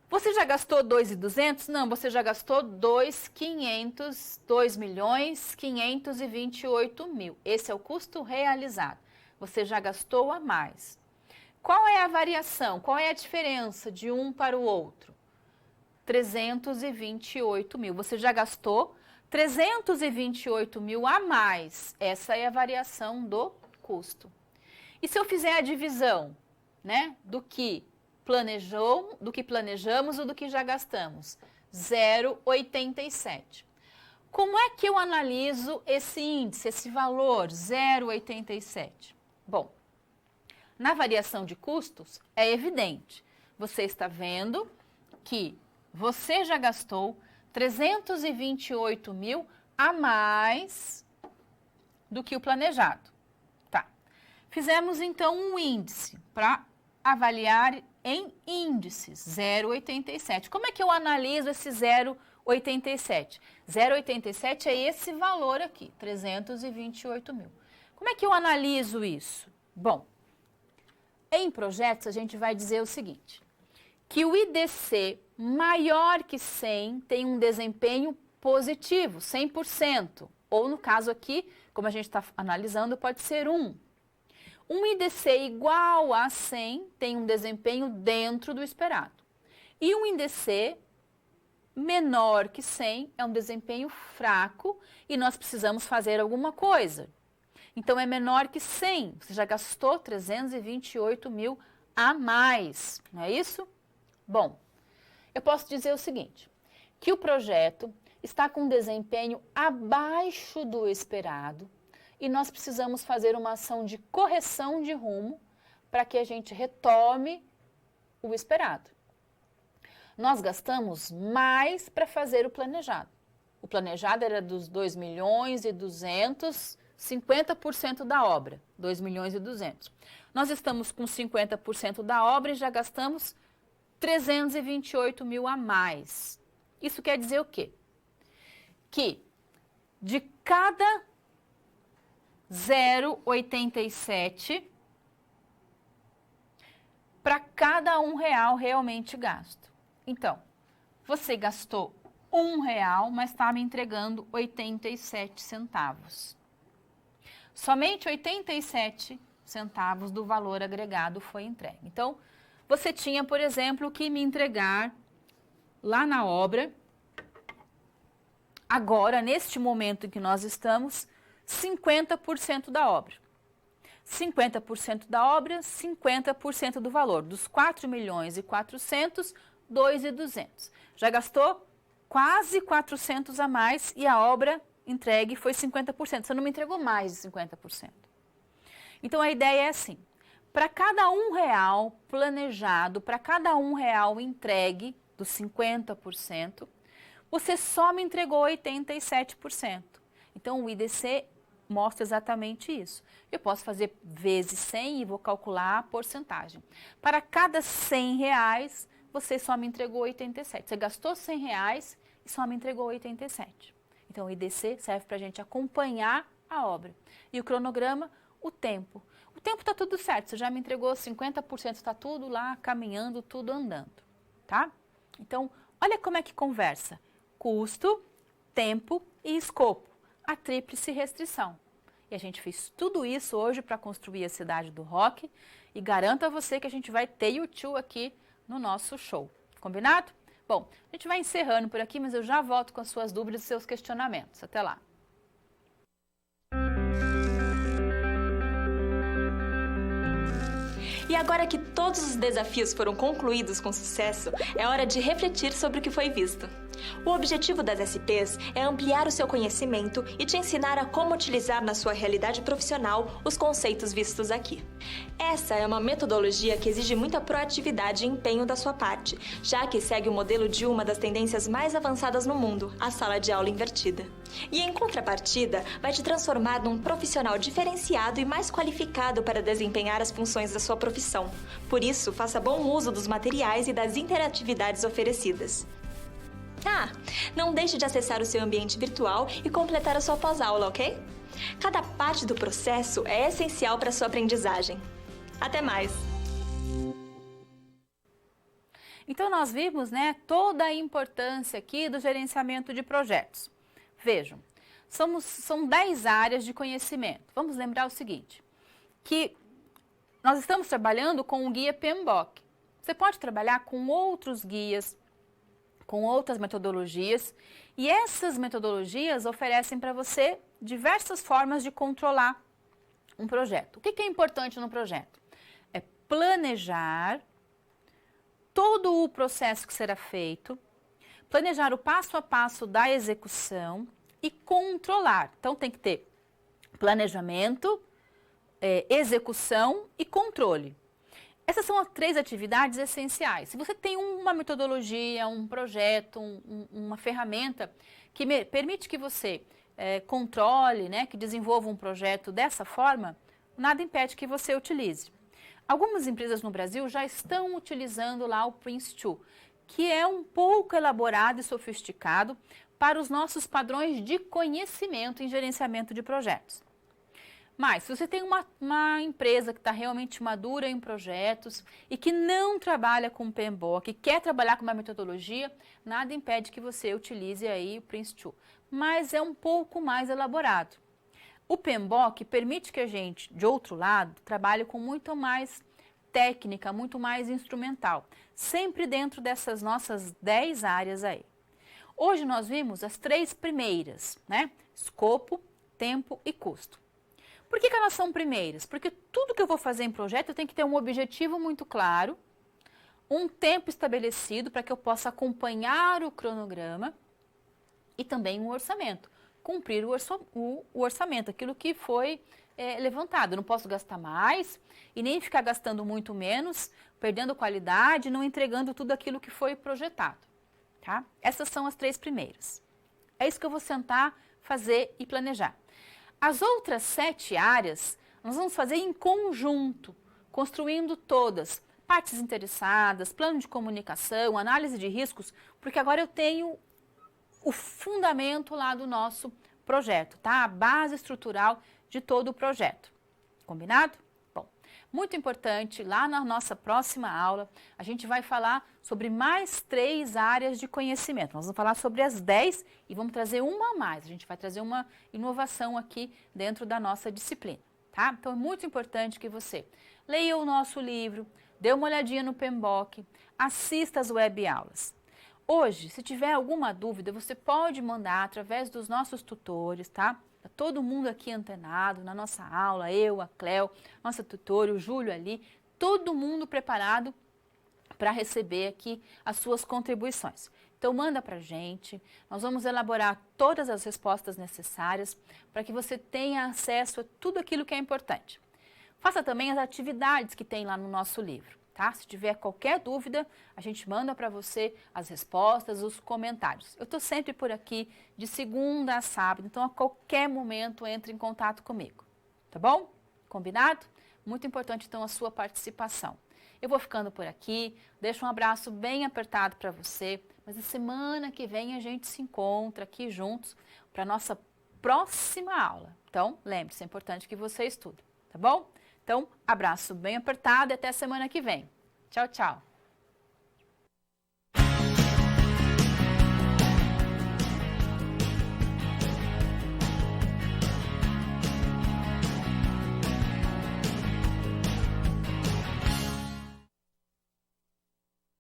Você já gastou 2.200.000? Não, você já gastou 2.528.000. Esse é o custo realizado. Você já gastou a mais. Qual é a variação? Qual é a diferença de um para o outro? 328.000. Você já gastou 328.000 a mais. Essa é a variação do custo. E se eu fizer a divisão, né, do que planejamos ou do que já gastamos? 0,87. Como é que eu analiso esse índice, esse valor, 0,87? Bom, na variação de custos, é evidente. Você está vendo que você já gastou 328.000 a mais do que o planejado. Tá. Fizemos, então, um índice para avaliar em índices, 0,87. Como é que eu analiso esse 0,87? 0,87 é esse valor aqui, 328.000. Como é que eu analiso isso? Bom, em projetos a gente vai dizer o seguinte, que o IDC maior que 100 tem um desempenho positivo, 100%. Ou no caso aqui, como a gente está analisando, pode ser 1. Um IDC igual a 100 tem um desempenho dentro do esperado. E um IDC menor que 100 é um desempenho fraco e nós precisamos fazer alguma coisa. Então, é menor que 100. Você já gastou 328.000 a mais, não é isso? Bom, eu posso dizer o seguinte, que o projeto está com um desempenho abaixo do esperado e nós precisamos fazer uma ação de correção de rumo para que a gente retome o esperado. Nós gastamos mais para fazer o planejado. O planejado era dos 2.200.000, 50% da obra, 2.200.000. Nós estamos com 50% da obra e já gastamos 328.000 a mais. Isso quer dizer o quê? Que de cada 0,87 para cada R$1 realmente gasto. Então, você gastou R$1, mas está me entregando 87 centavos. Somente 87 centavos do valor agregado foi entregue. Então, você tinha, por exemplo, que me entregar lá na obra, agora, neste momento em que nós estamos, 50% da obra. 50% da obra, 50% do valor. Dos 4.400.000, 2.200. Já gastou quase 400 a mais e a obra entregue foi 50%. Você não me entregou mais de 50%. Então, a ideia é assim. Para cada R$1 planejado, para cada R$1 entregue, dos 50%, você só me entregou 87%. Então, o IDC mostra exatamente isso. Eu posso fazer vezes 100 e vou calcular a porcentagem. Para cada R$100, você só me entregou 87. Você gastou R$100 e só me entregou 87. Então, o IDC serve para a gente acompanhar a obra. E o cronograma, o tempo. O tempo está tudo certo, você já me entregou 50%, está tudo lá caminhando, tudo andando, tá? Então, olha como é que conversa. Custo, tempo e escopo. A tríplice restrição. E a gente fez tudo isso hoje para construir a cidade do rock e garanto a você que a gente vai ter U2 aqui no nosso show. Combinado? Bom, a gente vai encerrando por aqui, mas eu já volto com as suas dúvidas e seus questionamentos. Até lá. E agora que todos os desafios foram concluídos com sucesso, é hora de refletir sobre o que foi visto. O objetivo das SPs é ampliar o seu conhecimento e te ensinar a como utilizar na sua realidade profissional os conceitos vistos aqui. Essa é uma metodologia que exige muita proatividade e empenho da sua parte, já que segue o modelo de uma das tendências mais avançadas no mundo, a sala de aula invertida. E em contrapartida, vai te transformar num profissional diferenciado e mais qualificado para desempenhar as funções da sua profissão. Por isso, faça bom uso dos materiais e das interatividades oferecidas. Não deixe de acessar o seu ambiente virtual e completar a sua pós-aula, ok? Cada parte do processo é essencial para a sua aprendizagem. Até mais! Então, nós vimos, né, toda a importância aqui do gerenciamento de projetos. Vejam, são 10 áreas de conhecimento. Vamos lembrar o seguinte, que nós estamos trabalhando com o guia PMBOK. Você pode trabalhar com outros guias, com outras metodologias, e essas metodologias oferecem para você diversas formas de controlar um projeto. O que é importante no projeto? É planejar todo o processo que será feito, planejar o passo a passo da execução e controlar. Então, tem que ter planejamento, execução e controle. Essas são as 3 atividades essenciais. Se você tem uma metodologia, um projeto, uma ferramenta que permite que você controle, né, que desenvolva um projeto dessa forma, nada impede que você utilize. Algumas empresas no Brasil já estão utilizando lá o Prince2, que é um pouco elaborado e sofisticado para os nossos padrões de conhecimento em gerenciamento de projetos. Mas, se você tem uma empresa que está realmente madura em projetos e que não trabalha com PMBOK, que quer trabalhar com uma metodologia, nada impede que você utilize aí o Prince2, mas é um pouco mais elaborado. O PMBOK permite que a gente, de outro lado, trabalhe com muito mais técnica, muito mais instrumental, sempre dentro dessas nossas 10 áreas aí. Hoje nós vimos as 3 primeiras, né? Escopo, tempo e custo. Por que elas são primeiras? Porque tudo que eu vou fazer em projeto eu tenho que ter um objetivo muito claro, um tempo estabelecido para que eu possa acompanhar o cronograma e também um orçamento. Cumprir o orçamento, aquilo que foi levantado. Eu não posso gastar mais e nem ficar gastando muito menos, perdendo qualidade, não entregando tudo aquilo que foi projetado. Tá? Essas são as 3 primeiras. É isso que eu vou sentar, fazer e planejar. As outras 7 áreas, nós vamos fazer em conjunto, construindo todas. Partes interessadas, plano de comunicação, análise de riscos, porque agora eu tenho o fundamento lá do nosso projeto, tá? A base estrutural de todo o projeto. Combinado? Bom, muito importante, lá na nossa próxima aula, a gente vai falar sobre mais 3 áreas de conhecimento. Nós vamos falar sobre as 10 e vamos trazer uma a mais. A gente vai trazer uma inovação aqui dentro da nossa disciplina, tá? Então, é muito importante que você leia o nosso livro, dê uma olhadinha no PMBOK, assista as web aulas. Hoje, se tiver alguma dúvida, você pode mandar através dos nossos tutores, tá? Tá todo mundo aqui antenado na nossa aula, eu, a Cléo, nossa tutora, o Júlio ali, todo mundo preparado para receber aqui as suas contribuições. Então, manda para a gente, nós vamos elaborar todas as respostas necessárias para que você tenha acesso a tudo aquilo que é importante. Faça também as atividades que tem lá no nosso livro. Tá? Se tiver qualquer dúvida, a gente manda para você as respostas, os comentários. Eu estou sempre por aqui, de segunda a sábado, então a qualquer momento entre em contato comigo. Tá bom? Combinado? Muito importante, então, a sua participação. Eu vou ficando por aqui, deixo um abraço bem apertado para você, mas na semana que vem a gente se encontra aqui juntos para a nossa próxima aula. Então, lembre-se, é importante que você estude, tá bom? Então, abraço bem apertado e até a semana que vem. Tchau, tchau!